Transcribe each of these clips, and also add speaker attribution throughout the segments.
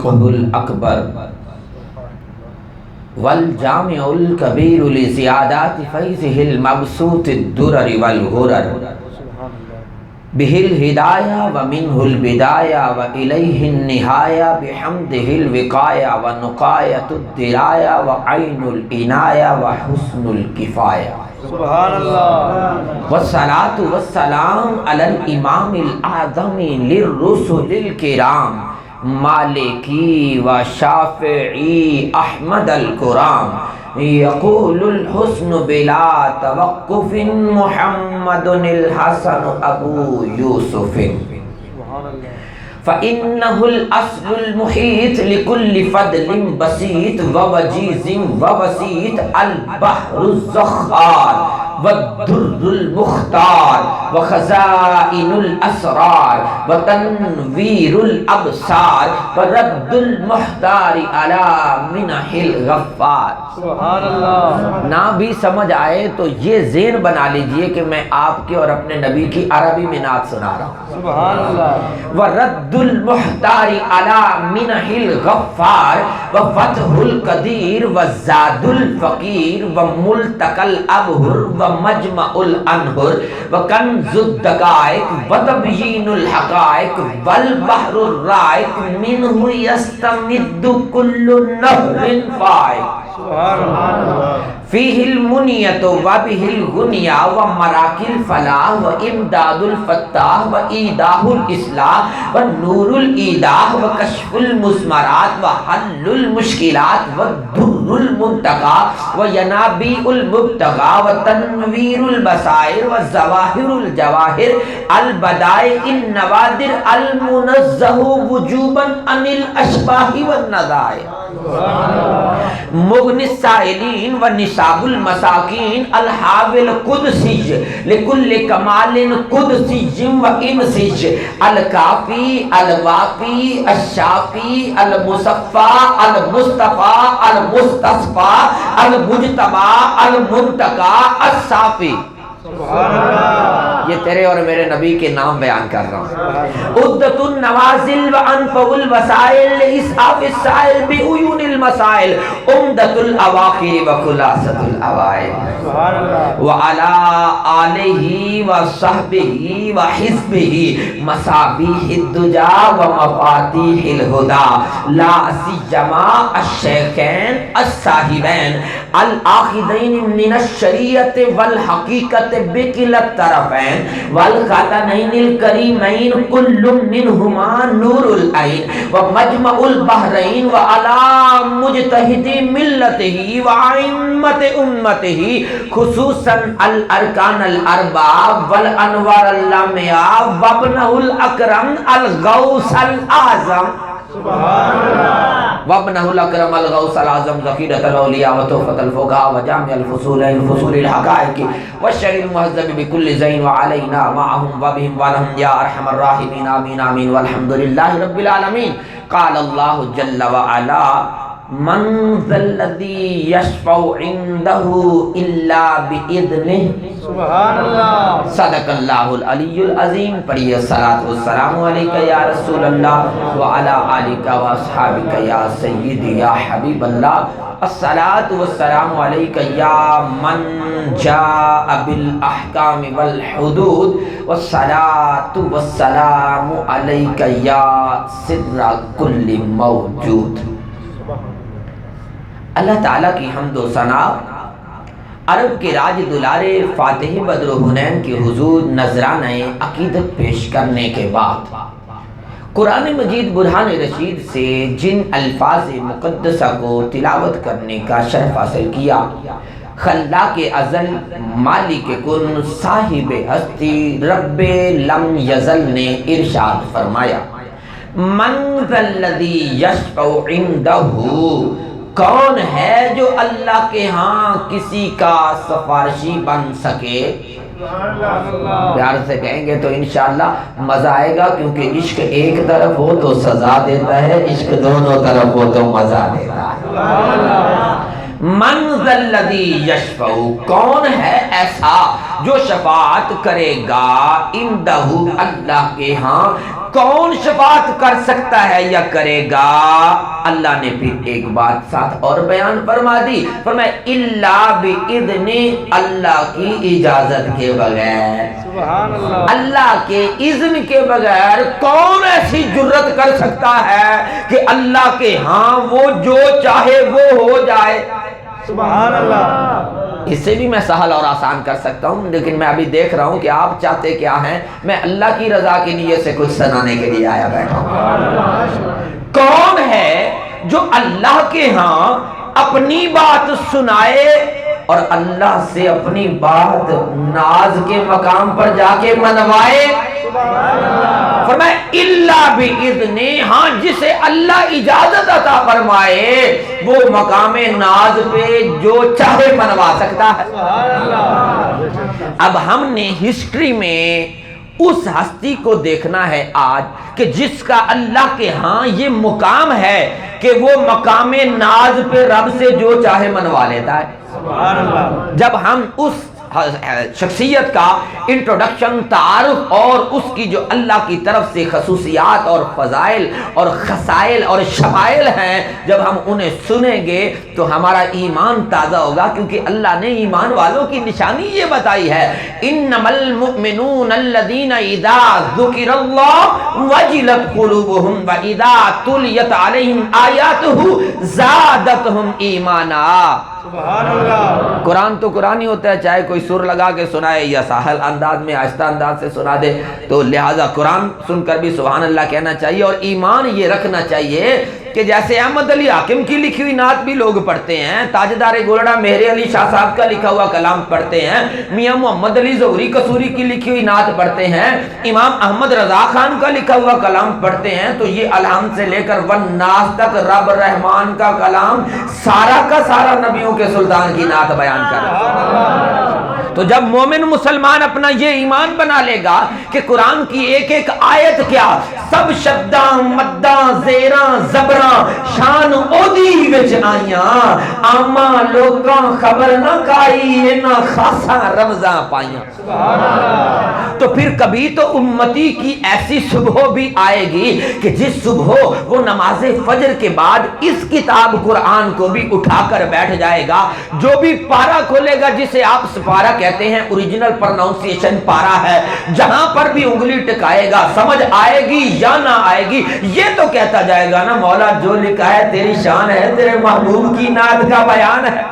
Speaker 1: الأكبر والجامع الكبير لزيادات فيضه المبسوط الدرر والغرر به الهداية ومنه البداية وإليه النهاية بحمده الوقاية ونقاية الدراية وعين العناية وحسن الكفاية
Speaker 2: سبحان اللہ.
Speaker 1: والصلاة والسلام على الإمام الأعظم للرسل الكرام مالكي وشافعي أحمد الكرام يقول الحسن بلا توقف محمد الحسن أبو يوسف فإنه الأصل المحيط لكل فضل بسيط ووجيز ووسيط البحر الزخار والدر المختار وخزائن الأسرار وتنوير الأبصار ورد المحتار على منح الغفار.
Speaker 2: سبحان اللہ.
Speaker 1: نہ بھی سمجھ آئے تو یہ ذہن بنا لیجئے کہ میں آپ کے اور اپنے نبی کی عربی میں نعت سنا رہا ہوں.
Speaker 2: سبحان اللہ.
Speaker 1: ورد المحتار على منح الغفار وفتح القدیر وزاد الفقیر وملتقى الابہر ومجمع الانہر وکنز الدقائق وتبیین الحقائق والبحر الرائق منہ یستمد کل نہر فائق.
Speaker 2: سبحان اللہ.
Speaker 1: فيه المنية وبه الغنية ومراك الفلاح وإمداد الفتاح وإيداه الإصلاح والنور الإيداح وكشف المزمرات وحل المشكلات والدر المنتقى وينابيع المبتغى وتنوير البصائر والظواهر الجواهر البدائع النوادر المنزه وجوبا عن الأشباه والنظائر. مغنی السائلین و نصاب المساکین الحاوی القدسی لکل کمال قدسی و انسی الکافی الوافی الشافی المصفى المصطفى المستصفى المجتبى المنتقى الصافی.
Speaker 2: سبحان اللہ.
Speaker 1: یہ تیرے اور میرے نبی کے نام بیان کر رہا ہوں. عدت النوازل وانفع الوسائل لاسعاف السائل بعیون المسائل عمدۃ الاواخر وخلاصۃ الاوائل.
Speaker 2: سبحان اللہ.
Speaker 1: وعلى آلہ وصحبہ وحزبہ مصابیح الدجا ومفاتیح الہدی لا سیما الشیخین الصاحبین الآخذین من الشریعت والحقیقت بکل الطرفین والخاتنین الکریمین کل منہما نور العین ومجمع البحرین وعلی مجتہد ملتہ وعائمت امتہ خصوصاً الارکان الاربعہ والانوار اللامعہ وابنہ الاکرم الغوث الاعظم.
Speaker 2: سبحان اللہ.
Speaker 1: وابنہ الاکرم الغوث الاعظم ذخیرۃ الاولیاء وتحفۃ الفقہاء وجامع الفصول فصول الحقائق والشر المہذب بكل زین وعلینا معهم وبهم ولهم یا ارحم الراحمین آمین آمین والحمد للہ رب العالمین. قال اللہ جل وعلا من ذا الذی یشفع عنده الا باذنہ.
Speaker 2: سبحان اللہ.
Speaker 1: صدق اللہ العلی العظیم. پڑھیے الصلاۃ والسلام علیک یا رسول اللہ وعلی آلک واصحابک یا سیدی یا حبیب اللہ. الصلاۃ والسلام علیک یا من جاء بالاحکام والحدود والصلاۃ والسلام علیک یا سر کل موجود. اللہ تعالیٰ کی حمد و ثنا. عرب کے راج دلارے فاتح بدر و حنین کے حضور نذرانہ عقیدت پیش کرنے کے بعد قرآن مجید برہان رشید سے جن الفاظ مقدسہ کو تلاوت کرنے کا شرف حاصل کیا، خلاق ازل مالک کن صاحب ہستی رب لم یزل نے ارشاد فرمایا من ذا الذی یشفع عندہ، کون ہے جو اللہ کے ہاں کسی کا سفارشی بن سکے. پیار سے کہیں گے تو انشاءاللہ مزہ آئے گا، کیونکہ عشق ایک طرف ہو تو سزا دیتا ہے، عشق دونوں طرف ہو تو مزہ دیتا ہے. من ذا الذی یشفع، کون ہے ایسا جو شفاعت کرے گا عندہ اللہ کے ہاں کون شفاعت کر سکتا ہے یا کرے گا؟ اللہ نے پھر ایک بات ساتھ اور بیان فرما دی، فرمایا الا باذن، اللہ کی اجازت کے بغیر،
Speaker 2: سبحان اللہ،
Speaker 1: اللہ کے اذن کے بغیر کون ایسی جرت کر سکتا ہے کہ اللہ کے ہاں وہ جو چاہے وہ ہو جائے؟
Speaker 2: سبحان اللہ،
Speaker 1: اس سے بھی میں سہل اور آسان کر سکتا ہوں، لیکن میں ابھی دیکھ رہا ہوں کہ آپ چاہتے کیا ہیں، میں اللہ کی رضا کی نیت سے کچھ سنانے کے لیے آیا بیٹھا ہوں۔ کون ہے جو اللہ کے ہاں اپنی بات سنائے اور اللہ سے اپنی بات ناز کے مقام پر جا کے منوائے؟ فرمایا الا باذن، ہاں جسے اللہ اجازت عطا فرمائے وہ مقام ناز پہ جو چاہے منوا سکتا ہے۔ اب ہم نے ہسٹری میں اس ہستی کو دیکھنا ہے آج کہ جس کا اللہ کے ہاں یہ مقام ہے کہ وہ مقام ناز پہ رب سے جو چاہے منوا لیتا ہے۔
Speaker 2: سبحان اللہ،
Speaker 1: جب ہم اس شخصیت کا انٹروڈکشن، تعارف اور اس کی جو اللہ کی طرف سے خصوصیات اور فضائل اور خصائل اور شمائل ہیں، جب ہم انہیں سنیں گے تو ہمارا ایمان تازہ ہوگا، کیونکہ اللہ نے ایمان والوں کی نشانی یہ بتائی ہے، انما المؤمنون الذین اذا ذکر اللہ وجلت قلوبہم واذا تلیت علیہم آیاتہ زادتہم ایمانا۔
Speaker 2: سبحان اللہ،
Speaker 1: قرآن تو قرآن ہی ہوتا ہے، چاہے کوئی سر لگا کے سنائے یا ساحل انداز میں آہستہ انداز سے سنا دے، تو لہٰذا قرآن سن کر بھی سبحان اللہ کہنا چاہیے، اور ایمان یہ رکھنا چاہیے کہ جیسے احمد علی حاکم کی لکھی ہوئی نعت بھی لوگ پڑھتے ہیں، تاجدار گولڑا مہر علی شاہ صاحب کا لکھا ہوا کلام پڑھتے ہیں، میاں محمد علی ظہوری قصوری کی لکھی ہوئی نعت پڑھتے ہیں، امام احمد رضا خان کا لکھا ہوا کلام پڑھتے ہیں، تو یہ الحمد سے لے کر والناس تک رب رحمان کا کلام سارا کا سارا نبیوں کے سلطان کی نعت بیان کر رہا ہے۔ تو جب مومن مسلمان اپنا یہ ایمان بنا لے گا کہ قرآن کی ایک ایک آیت کیا سب شداں مداں زیراں زبراں شان اودی وچ آئیاں، آما لوکاں خبر نہ کائی اینا خاصا رمضاں پائیاں۔ تو پھر کبھی تو امتی کی ایسی صبح بھی آئے گی کہ جس صبح وہ نماز فجر کے بعد اس کتاب قرآن کو بھی اٹھا کر بیٹھ جائے گا، جو بھی پارا کھولے گا، جسے آپ سپارہ کہتے ہیں، اوریجنل پرناؤنسیشن پارا ہے، جہاں پر بھی انگلی ٹکائے گا سمجھ آئے گی یا نہ آئے گی، یہ تو کہتا جائے گا نا مولا جو لکھا ہے تیری شان ہے، تیرے محبوب کی نعت کا بیان ہے۔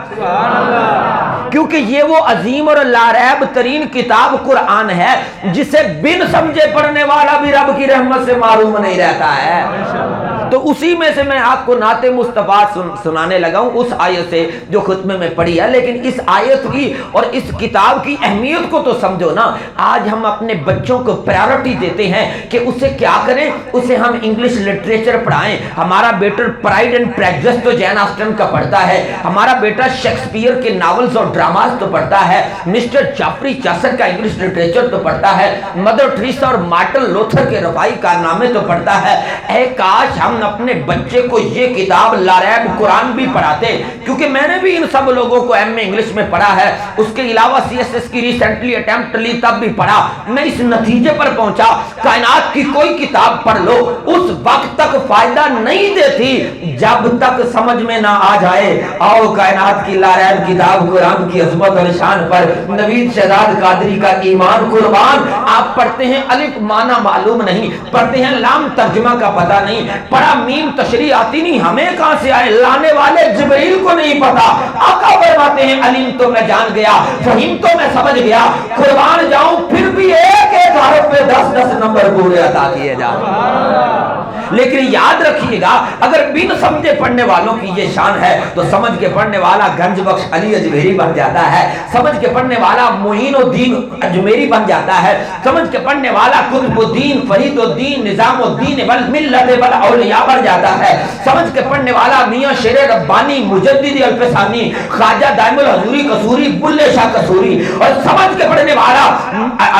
Speaker 1: کیونکہ یہ وہ عظیم اور لاریب ترین کتاب قرآن ہے جسے بن سمجھے پڑھنے والا بھی رب کی رحمت سے معروم نہیں رہتا ہے۔ تو اسی میں سے میں آپ کو نعت مصطفیٰ سنانے لگا ہوں اس آیت سے جو خطبے میں پڑھی ہے، لیکن اس آیت کی اور اس کتاب کی اہمیت کو تو سمجھو نا۔ آج ہم اپنے بچوں کو پریورٹی دیتے ہیں کہ اسے کیا کریں، اسے ہم انگلش لٹریچر پڑھائیں۔ ہمارا بیٹا پرائیڈ اینڈ پریجوڈیس تو جین آسٹن کا پڑھتا ہے، ہمارا بیٹا شیکسپیئر کے ناولز اور ڈراماز تو پڑھتا ہے، مسٹر جعفری چاسر کا انگلش لٹریچر تو پڑھتا ہے، مدر ٹریسا اور مارٹن لوتھر کے رفاعی کارنامے تو پڑھتا ہے۔ اے کاش ہم اپنے بچے کو یہ کتاب لاریب قرآن بھی پڑھاتے، کیونکہ میں نے بھی ان سب لوگوں کو ایم اے انگلش میں پڑھا ہے، اس کے علاوہ سی ایس ایس کی ریسنٹلی اٹیمپٹ لی تب بھی پڑھا۔ میں اس نتیجے پر پہنچا کائنات کی کوئی کتاب پڑھ لو اس وقت تک فائدہ نہیں دیتی جب تک سمجھ میں نہ آ جائے۔ آؤ کائنات کی لاریب کتاب قرآن کی عظمت اور شان پر نوید شہزاد قادری کا ایمان قربان۔ آپ پڑھتے ہیں الف معنی معلوم نہیں، پڑھتے ہیں لام ترجمہ کا پتہ نہیں، پڑھا میم تشریح آتی نہیں، ہمیں کہاں سے آئے، لانے والے جبرائیل کو نہیں پتا۔ آقا فرماتے ہیں علیم تو میں جان گیا، فہیم تو میں سمجھ گیا، قربان جاؤں پھر بھی ایک ایک حرف پہ 10 نمبر پورے عطا کیے جائیں۔ لیکن یاد رکھیے گا اگر بن سمجھے پڑھنے والوں کی یہ شان ہے تو سمجھ کے پڑھنے والا گنج بخش علی اجمیری بن جاتا ہے، سمجھ کے پڑھنے والا معین الدین اجمیری بن جاتا ہے، سمجھ کے پڑھنے والا قطب الدین فرید الدین نظام الدین والملت والاولیاء بن جاتا ہے، سمجھ کے پڑھنے والا میاں شیر ربانی مجدد الفسانی خواجہ دائم الحضوری قصوری بلے شاہ قصوری، اور سمجھ کے پڑھنے والا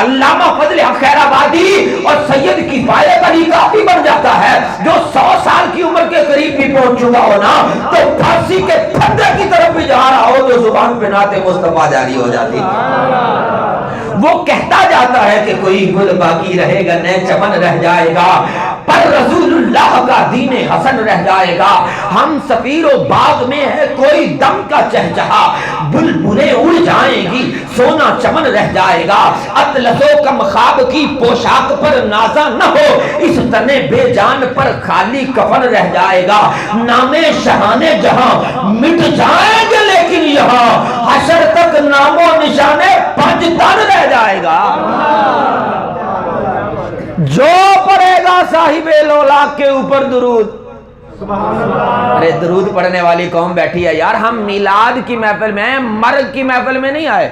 Speaker 1: علامہ فضل حق خیر آبادی اور سید کفایت علی کافی بن جاتا ہے، جو 100 سال کی عمر کے قریب بھی پہنچ چکا ہو نا تو پھانسی کے پھندے کی طرف بھی جا رہا ہو تو زبان پہ نعت مصطفیٰ جاری ہو جاتی ہے۔ وہ کہتا جاتا ہے کہ کوئی گل باقی رہے گا، نئے چمن رہ جائے گا، پر رسول اللہ کا دین حسن رہ جائے گا۔ ہم سفیر و باغ میں ہے کوئی دم کا چہچہا، بلبلیں اڑ جائیں گی، سونا چمن رہ جائے گا۔ اطلس و کم خواب کی پوشاک پر نازا نہ ہو، اس تنے بے جان پر خالی کفن رہ جائے گا۔ نام شہان جہاں مٹ جائیں گے لیکن یہاں حشر تک نام و نشان پنج تن رہ جائے گا۔ جو پڑھے گا صاحب لولاک کے اوپر درود، ارے درود پڑھنے والی قوم بیٹھی ہے یار، ہم میلاد کی محفل میں، مرگ کی محفل میں نہیں آئے۔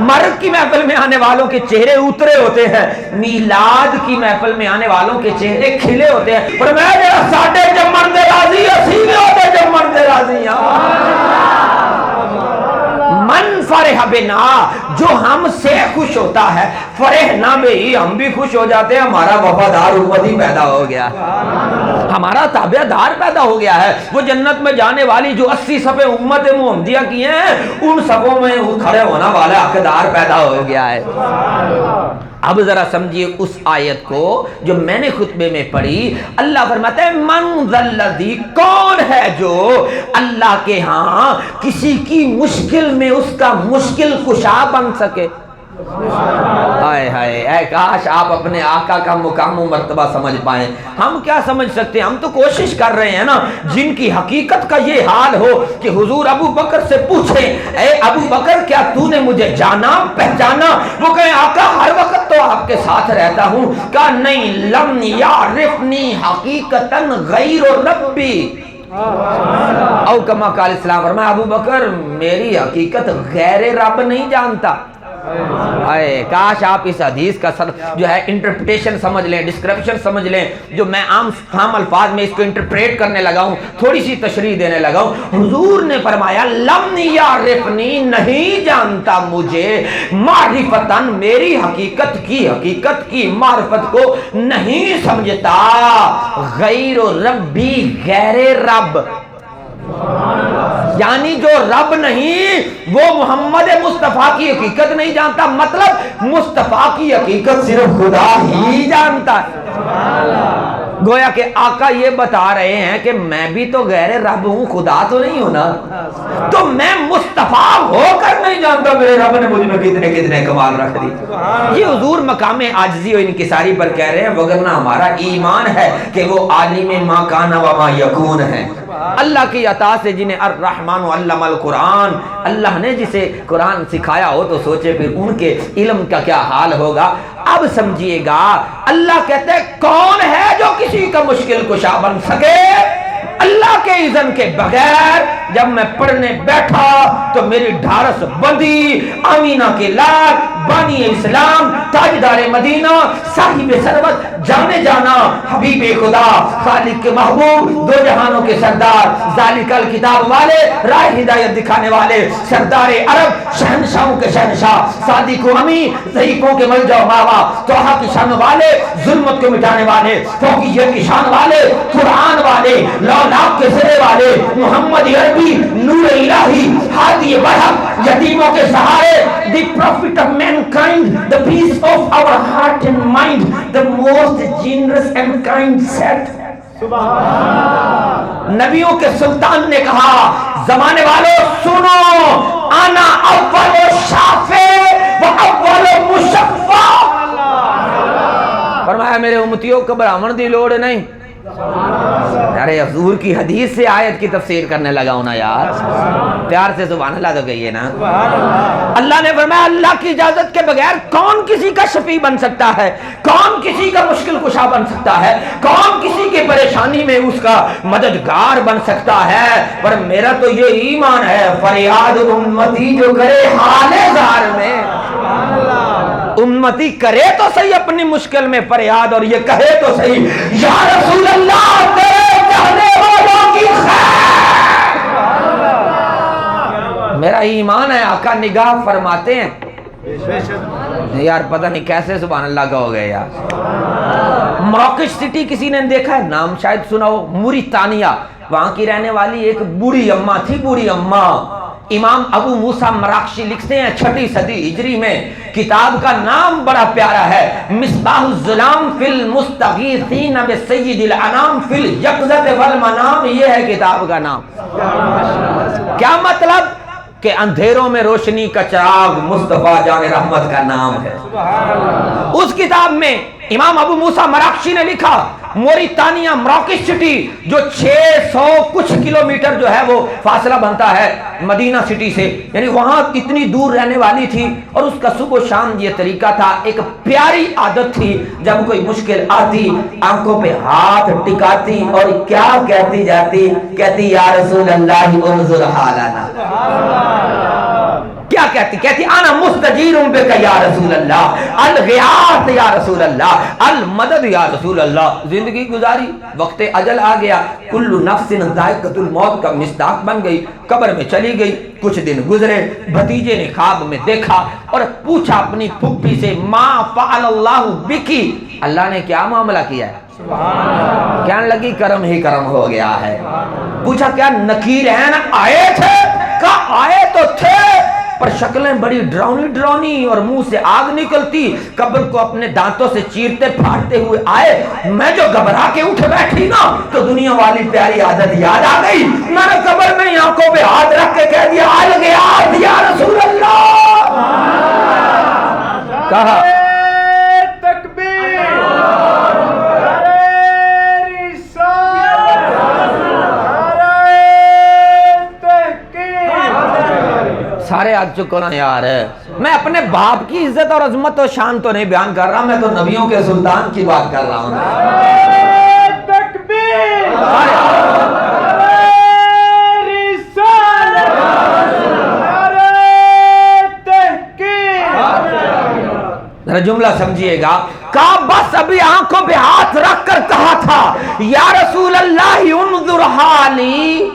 Speaker 1: مرگ کی محفل میں آنے والوں کے چہرے اترے ہوتے ہیں، میلاد کی محفل میں آنے والوں کے چہرے کھلے ہوتے ہیں۔ پر میں جڑا ساڈے جمن دے راضی اسی بھی ہوتے جمن دے راضی من فرح بنا، جو ہم سے خوش ہوتا ہے، فرحنا بھی ہم بھی خوش ہو جاتے ہیں۔ ہمارا وفادار امتی پیدا ہو گیا، ہمارا تابع دار پیدا ہو گیا ہے۔ وہ جنت میں جانے والی جو 80 صفیں امت محمدیہ کی ہیں، ان صفوں میں کھڑے ہونا والا حقدار پیدا ہو گیا ہے۔ اب ذرا سمجھیے اس آیت کو جو میں نے خطبے میں پڑھی۔ اللہ فرماتا ہے من ذا الذی، کون ہے جو اللہ کے ہاں کسی کی مشکل میں اس کا مشکل کشا بن سکے۔ ہائے ہائے، اے کاش آپ اپنے آقا کا مقام و مرتبہ سمجھ پائیں۔ ہم کیا سمجھ سکتے ہیں؟ ہم تو کوشش کر رہے ہیں نا۔ جن کی حقیقت کا یہ حال ہو کہ حضور ابو بکر سے پوچھیں اے ابو بکر کیا تو نے مجھے جانا پہچانا؟ وہ کہیں آقا ہر وقت تو آپ کے ساتھ رہتا ہوں۔ کہا نہیں، لم یعرفنی حقیقتاً غیر ربی او کما قال اسلام، فرمایا ابو بکر میری حقیقت غیر رب نہیں جانتا۔ اے کاش آپ اس حدیث کا جو ہے انٹرپریٹیشن سمجھ لیں، ڈسکرپشن سمجھ لیں۔ جو میں عام الفاظ میں اس کو انٹرپریٹ کرنے لگا ہوں، تھوڑی سی تشریح دینے لگا ہوں۔ حضور نے فرمایا لم یعرفنی، نہیں جانتا مجھے، معرفتاً میری حقیقت کی معرفت کو نہیں سمجھتا، غیر ربی، غیر رب، یعنی جو رب نہیں وہ محمد مصطفیٰ کی حقیقت نہیں جانتا۔ مطلب مصطفیٰ کی حقیقت صرف خدا ہی جانتا ہے۔ گویا کہ آقا یہ بتا رہے ہیں کہ میں بھی تو غیر رب ہوں، خدا تو نہیں ہوں نا، تو میں مصطفیٰ ہو کر نہیں جانتا میرے رب نے مجھ میں کتنے کتنے کمال رکھ دی۔ یہ حضور مقام عاجزی و انکساری پر کہہ رہے ہیں، وگرنہ ہمارا ایمان ہے کہ وہ عالم ما کان و ما یکون ہے۔ اللہ کی عطا سے جنہیں الرحمن علم القرآن، اللہ نے جسے قرآن سکھایا ہو تو سوچے پھر ان کے علم کا کیا حال ہوگا۔ اب سمجھیے گا، اللہ کہتے ہیں کون ہے جو کسی کا مشکل کشا بن سکے؟ اللہ کے اذن کے بغیر جب میں پڑھنے بیٹھا تو میری ڈھارس بندی، آمینہ کے لال، بانی اسلام، تاجدار مدینہ، صاحب ثروت، جانے جانا حبیب خدا، خالق کے محبوب، دو جہانوں کے سردار، ذالک الکتاب والے، راہ ہدایت دکھانے والے، سردار عرب، شہنشاہوں کے شہنشاہ، صادق و امین، ضعیفوں کے ملجا و ماوا، توحا کی شان والے، ظلمت کو مٹانے والے، فوقیت کی شان والے، قرآن والے، لولاک کے سرے والے، محمد عربی، نور الہی، ہادی برحق، یتیموں کے سہارے، the prophet of mankind, the peace of our heart and mind, the most generous and kind set. نبیوں کے سلطان نے کہا زمانے والوں سنو، انا اول شافع و اول مشفع، فرمایا میرے امتیوں کو برامن دی لوڑ نہیں۔ ارے حضور کی حدیث سے آیت کی تفسیر کرنے لگا ہونا یار، پیار سے سبحان اللہ تو کہیے نا۔ اللہ نے فرمایا اللہ کی اجازت کے بغیر کون کسی کا شفیع بن سکتا ہے، کون کسی کا مشکل کشا بن سکتا ہے، کون کسی کی پریشانی میں اس کا مددگار بن سکتا ہے۔ پر میرا تو یہ ایمان ہے، فریاد امتی جو کرے حال زار میں، امتی کرے تو صحیح اپنی مشکل میں فریاد، اور یہ کہے تو صحیح یا رسول اللہ تیرے چاہنے والوں کی خیر۔ میرا ایمان ہے، آقا نگاہ فرماتے ہیں یار، پتہ نہیں کیسے سبحان اللہ کا ہو گئے یار۔ مراکش سٹی کسی نے دیکھا ہے؟ نام شاید سنا ہو، موریتانیہ، وہاں کی رہنے والی ایک بوڑھی اماں تھی، بوڑھی اماں امام ابو موسیٰ مراقشی لکھتے ہیں 6 صدی ہجری میں، کتاب کا نام بڑا پیارا ہے، مصباح الظلام فی المستغیثین بسید الانام فی الیقظۃ والمنام، یہ ہے کتاب کا نام۔ کیا مطلب؟ کہ اندھیروں میں روشنی کا چراغ مصطفیٰ جان رحمت کا نام ہے۔ اس کتاب میں امام ابو موسیٰ مراقشی نے لکھا، موریتانیہ مراکش سٹی جو 600 کچھ کلومیٹر جو ہے وہ فاصلہ بنتا ہے مدینہ سٹی سے، یعنی وہاں اتنی دور رہنے والی تھی، اور اس کا صبح و شام یہ طریقہ تھا، ایک پیاری عادت تھی، جب کوئی مشکل آتی آنکھوں پہ ہاتھ ٹکاتی اور کیا کہتی جاتی؟ کہتی یا رسول اللہ انظر حالنا۔ کیا کہتی؟ کہتی انا مستجیر بک یا رسول اللہ، الغیاث یا رسول اللہ، المدد یا رسول اللہ۔ زندگی گزاری، وقت اجل آ گیا، کل نفس ذائقۃ الموت کا مصداق بن گئی، قبر میں چلی گئی۔ کچھ دن گزرے، بھتیجے نے خواب میں دیکھا اور پوچھا اپنی پھپھی سے، ما فعل اللہ بکی، اللہ نے کیا معاملہ کیا ہے؟ کہنے لگی کرم ہی کرم ہو گیا ہے۔ پوچھا کیا نکیرین آئے تھے؟ کہا آئے تو تھے، پر شکلیں بڑی ڈراؤنی ڈراؤنی اور منہ سے آگ نکلتی، قبر کو اپنے دانتوں سے چیرتے پھاڑتے ہوئے آئے۔ میں جو گھبرا کے اٹھ بیٹھی نا تو دنیا والی پیاری عادت یاد آ گئی، میں نے قبر میں آنکھوں پہ ہاتھ رکھ کے کہہ دیا الغیاث یا رسول اللہ۔ کہا سارے آج چکو نا یار، میں اپنے باپ کی عزت اور عظمت اور شان تو نہیں بیان کر رہا، میں تو نبیوں کے سلطان کی بات کر رہا ہوں۔ ذرا جملہ سمجھیے گا، کہا بس ابھی آنکھوں پہ ہاتھ رکھ کر کہا تھا یا رسول اللہ انظر حالی،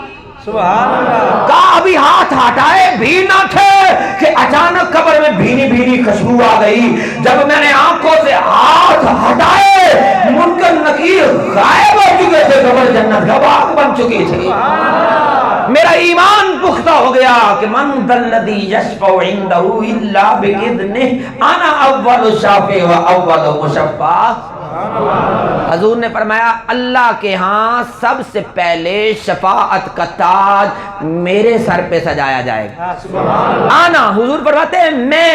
Speaker 1: کہا ابھی ہاتھ ہٹائے بھی نہ تھے کہ اچانک قبر میں بھینی بھینی خوشبو آ گئی۔ جب میں نے آنکھوں سے ہاتھ ہٹائے، منکر نکیر غائب ہو چکے تھے، قبر جنت کا باغ بن چکی تھی۔ میرا ایمان پختہ ہو گیا کہ من ذا الذی یشفع عنده الا باذنہ، انا اول شافع و اول مشفع۔ حضور نے فرمایا اللہ کے ہاں سب سے پہلے شفاعت کا تاج میرے سر پہ سجایا جائے گا۔ آنا، حضور فرماتے ہیں میں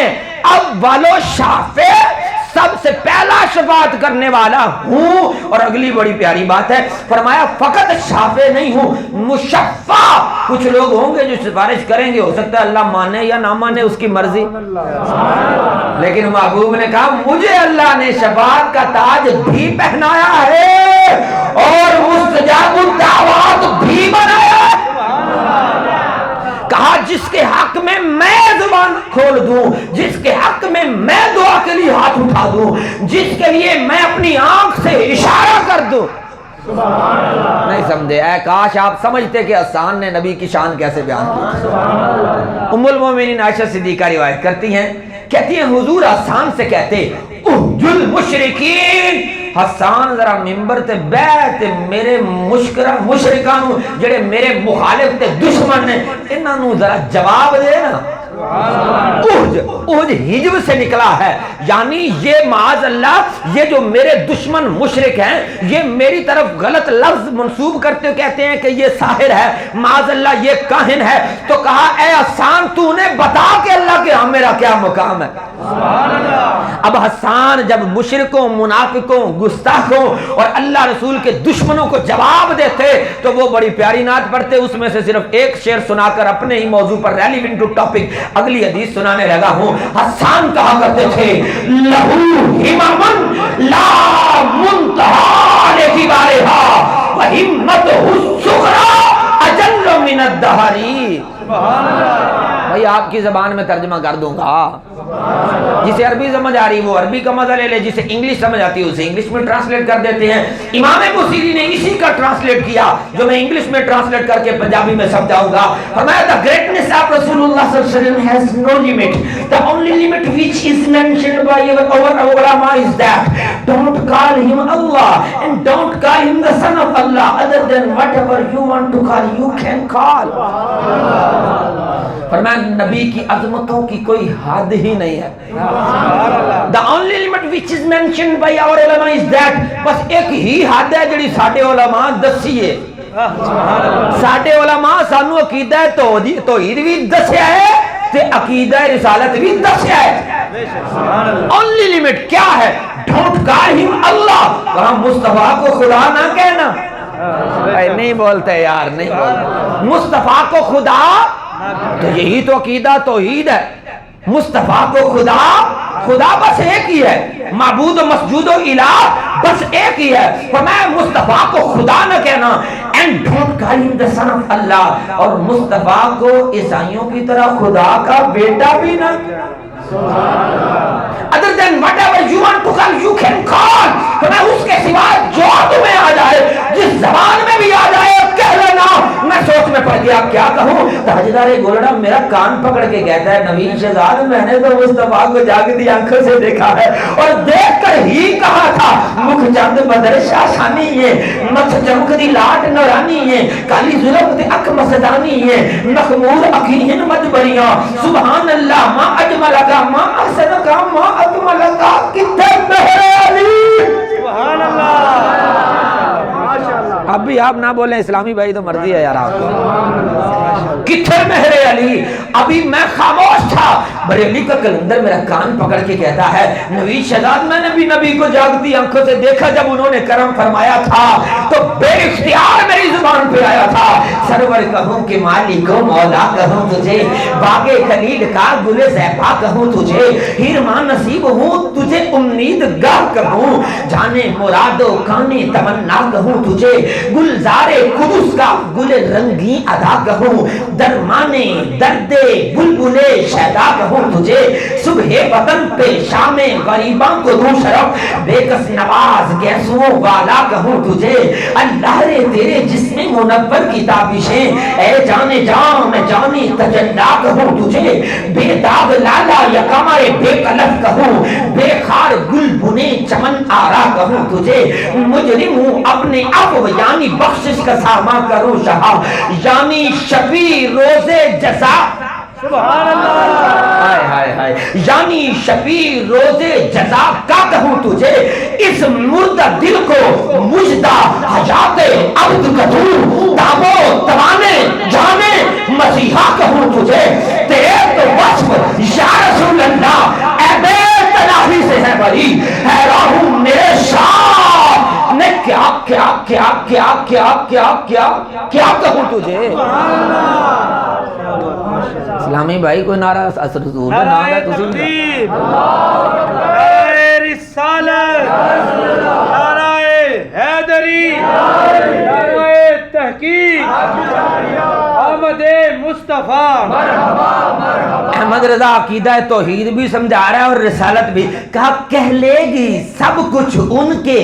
Speaker 1: اول شافع، سب سے پہلا شفاعت کرنے والا ہوں، اور اگلی بڑی پیاری بات ہے، فرمایا فقط شافع نہیں ہوں، مشفع۔ کچھ لوگ ہوں گے جو سفارش کریں گے، ہو سکتا ہے اللہ مانے یا نہ مانے، اس کی مرضی، لیکن محبوب نے کہا مجھے اللہ نے شفاعت کا تاج بھی پہنایا ہے اور مستجاب الدعوات بھی بنایا ہے۔ کہا جس کے حق میں میں زبان کھول دوں، جس کے حق میں میں دعا کے لیے ہاتھ اٹھا دوں، جس کے لیے میں اپنی آنکھ سے اشارہ کر دوں۔ نہیں سمجھے؟ اے کاش آپ سمجھتے کہ حسان نے نبی کی شان کیسے بیان کی۔ ام المومنین عائشہ صدیقہ روایت کرتی ہیں، کہتی ہیں حضور حسان سے کہتے احج المشرکین، حسان ذرا ممبر تے بیٹھ میرے مشرکان جڑے میرے مخالف تے دشمن نے، انہاں نوں ذرا جواب دے نا۔ احج ہجو سے نکلا ہے، یعنی یہ معاذ اللہ یہ جو میرے دشمن مشرک ہیں یہ میری طرف غلط لفظ منسوب کرتے ہوئے کہتے ہیں کہ یہ ساحر ہے، معاذ اللہ یہ کاہن ہے، تو کہا اے حسان تو نے بتا کہ اللہ کے ہاں میرا کیا مقام ہے۔ اب حسان جب مشرکوں، منافقوں، گستاخوں اور اللہ رسول کے دشمنوں کو جواب دیتے تو وہ بڑی پیاری نعت پڑھتے، اس میں سے صرف ایک شعر سنا کر اپنے ہی موضوع پر ریلیونٹ ٹو ٹاپک اگلی حدیث سنانے لگا ہوں۔ حسان کہا کرتے تھے لہو ہمم لا منتہا لکبارہا وہمتہ الصغریٰ اجل من الدہری۔ بھائی آپ کی زبان میں ترجمہ کر دوں گا، جسے عربی سمجھ آ رہی وہ عربی کا مزہ لے لے، جسے انگلش سمجھ آتی ہے اسے انگلش میں ٹرانسلیٹ کر دیتے ہیں۔ امام بصیری نے اسی کا ٹرانسلیٹ کیا جو میں انگلش میں ٹرانسلیٹ کر کے پنجابی میں سمجھاؤں گا۔ فرمایا the greatness of رسول اللہ صلی اللہ علیہ وسلم has no limit. The only limit which is mentioned by our ulama is that don't call him Allah and don't call him the son of Allah. Other than whatever you want to call, you can call. فرمایا نبی کی عظمتوں کی کوئی حد ہی نہیں ہے۔ The only limit which is mentioned by our ulama is that بس ایک ہی حد ہے جڑی ساڈے علماء دسی ہے۔ ساڈے علماء سانو عقیدہ توحید بھی دسیا ہے تے عقیدہ رسالت بھی دسیا ہے۔ only limit کیا ہے؟ don't call him اللہ، وہاں مصطفیٰ کو خدا نہ کہنا۔ نہیں بولتے یار، نہیں بولتے۔ مصطفیٰ کو خدا، تو یہی تو عقیدہ توحید ہے۔ مصطفیٰ کو خدا بس ایک ہی ہے، معبود و مسجود و الہ بس ایک ہی ہے۔ فرمایا مصطفیٰ کو خدا نہ کہنا and don't call him the son of Allah، اور مصطفیٰ کو عیسائیوں کی طرح خدا کا بیٹا بھی نہ کہنا۔ other than whatever you want to call, you can call۔ فرمایا اس کے سوا جو تمہیں آ جائے، جس زبان میں بھی آ جائے کہہ لینا۔ میں سوچ میں پڑ گیا کیا کہوں، تاجدار گولڑا میرا کان پکڑ کے کہتا ہے نوین شہزاد میں نے تو مصطفیٰ کو جاگتی آنکھوں سے دیکھا ہے اور دیکھ کر ہی کہا تھا مکھ چند بدر شاشانی ہے، مکھ چمک دی لاٹ نورانی ہے، کالی ظلم دی اک مسدانی ہے، مخمور اکیہن مدبریاں، سبحان اللہ ما اجمل کا ما احسن کا ما اکمل کا، کتنے مہر علی،
Speaker 2: سبحان اللہ۔
Speaker 1: اب بھی آپ نہ بولیں اسلامی بھائی تو مرضی ہے یار آپ کو۔ کتنے مہر علی، ابھی میں خاموش تھا، بریلی کا کلندر میرا کان پکڑ کے کہتا ہے نوید شہزاد میں نے بھی نبی کو جاگتی آنکھوں سے دیکھا، جب انہوں نے کرم فرمایا تھا تو بے اختیار میری زبان پہ آیا تھا، سرور کہوں کہ مالک و مولا کہوں تجھے، باغ خلیل کا گل زیبا کہوں تجھے، ہیرمان نصیب ہوں تجھے امید گاہ کہوں، جانے مراد و کانے تمنا کہوں تجھے، گلزار قدس کا گل رنگی ادا کہوں، درمانے درد بلبلے شیدا کہوں تجھے، صبح وطن پہ شام غریباں کو دوں شرف، بے کس نواز گیسوں والا کہوں تجھے، اللہ رے تیرے جسم منور کی تابشیں، اے جانے جان میں جانی تجلا کہوں تجھے، بے داغ لالا یکامہ بے کلف کہوں، بے خار گل بنے چمن آرا کہوں تجھے، مجرم ہوں اپنے عفو یعنی بخشش کا ساما کروں شہا، یعنی شفیع روز جزا،
Speaker 2: سبحان اللہ،
Speaker 1: ہائے ہائے ہائے، یعنی شفیع روز جزا کا کہوں تجھے، اس مردہ دل کو مجدہ حیات عبد کا دوں، دامو توانے جانے مسیحا کہوں تجھے، تیرے تو وصف یا رسول اللہ اے بے تناہی سے ہے بری، حیران ہوں میرے شاہ نے کیا کیا کیا کیا کیا کیا کیا کیا کہوں تجھے۔ اسلامی بھائی کوئی نعرہ رسول
Speaker 2: نعرہ تکبیر، نعرہ رسالت، نعرہ حیدری، نعرہ تحقیق، آمد مصطفیٰ۔
Speaker 1: احمد رضا عقیدہ توحید بھی سمجھا رہا ہے اور رسالت بھی، کہا کہہ لے گی سب کچھ ان کے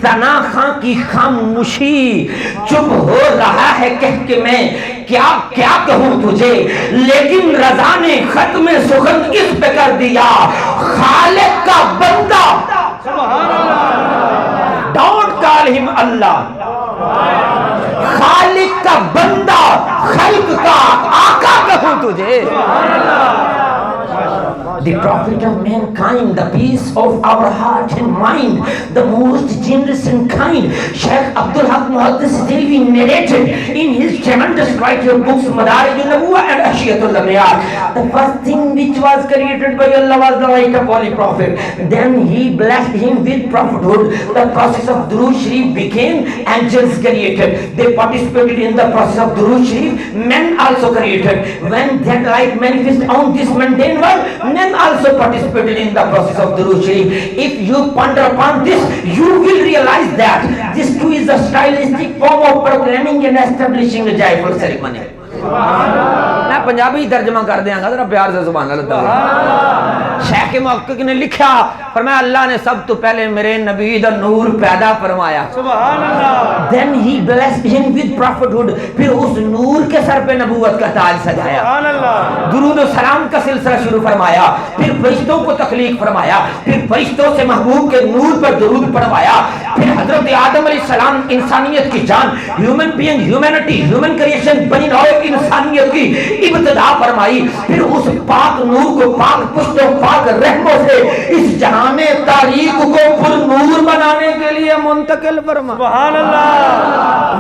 Speaker 1: ثنا خاں کی خاموشی، چپ ہو رہا ہے کہہ کے میں کیا کیا کہوں تجھے، لیکن رضا نے ختم سخن اس پہ کر دیا، خالق کا بندہ، ڈونٹ کال ہم اللہ، خالق کا بندہ، خلق کا آقا کہوں تجھے۔ The prophet of mankind, the peace of our heart and mind, the most generous and kind, Sheikh Abdul Haq Muhaddis Devi narrated in his tremendous writer books Madarij al-Nubuwwah and Ashiyatul Anbiya. The first thing which was created by Allah was the light of Holy Prophet. Then he blessed him with prophethood. The process of Durood Sharif became angels created. They participated in the process of Durood Sharif. Men also created. When that light manifested on this mundane world, men also participated in the process of Durood Sharif. If you ponder upon this, you will realize that this too is a stylistic form of proclaiming and establishing a joyful ceremony. میں پنجابی ترجمہ کر دیا گا ذرا پیار سے سبحان اللہ. شیخ محقق نے لکھا فرمایا اللہ نے سب تو پہلے میرے نبی دا نور پیدا فرمایا.
Speaker 2: سبحان اللہ.
Speaker 1: Then he blessed him with prophethood. پھر اس نور کے سر پہ نبوت کا تاج سجایا.
Speaker 2: سبحان اللہ.
Speaker 1: درود و سلام کا سلسلہ شروع فرمایا. پھر فرشتوں کو تخلیق فرمایا. پھر فرشتوں سے محبوب کے نور پر درود پڑھوایا. پھر حضرت آدم علیہ السلام انسانیت کی جان human being humanity human creation بنی نوع انسانیت کی ابتدا فرمائی. پھر اس پاک نور کو پاک پشت و پاک رحموں سے اس جہان تاریک کو پر نور بنانے کے لیے منتقل فرما.
Speaker 2: سبحان اللہ.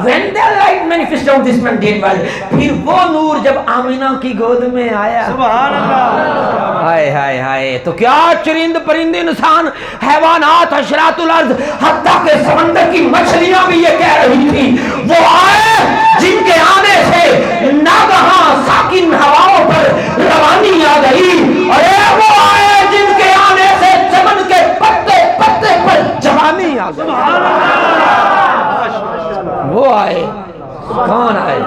Speaker 1: When the light manifested on this man did well. پھر وہ نور جب آمینہ کی گود میں آیا.
Speaker 2: سبحان اللہ.
Speaker 1: ہائے ہائے ہائے تو کیا چرند پرند انسان حیوانات حشرات الارض حتیٰ کہ سمندر کی مچھلیاں بھی یہ کہہ رہی تھی وہ آئے جن کے آنے سے ناگہاں ساکن ہواؤں پر روانی آ گئی. اور وہ آئے جن کے آنے سے چمن کے پتے پتے پر جوانی آ گئی. وہ آئے. کون آئے؟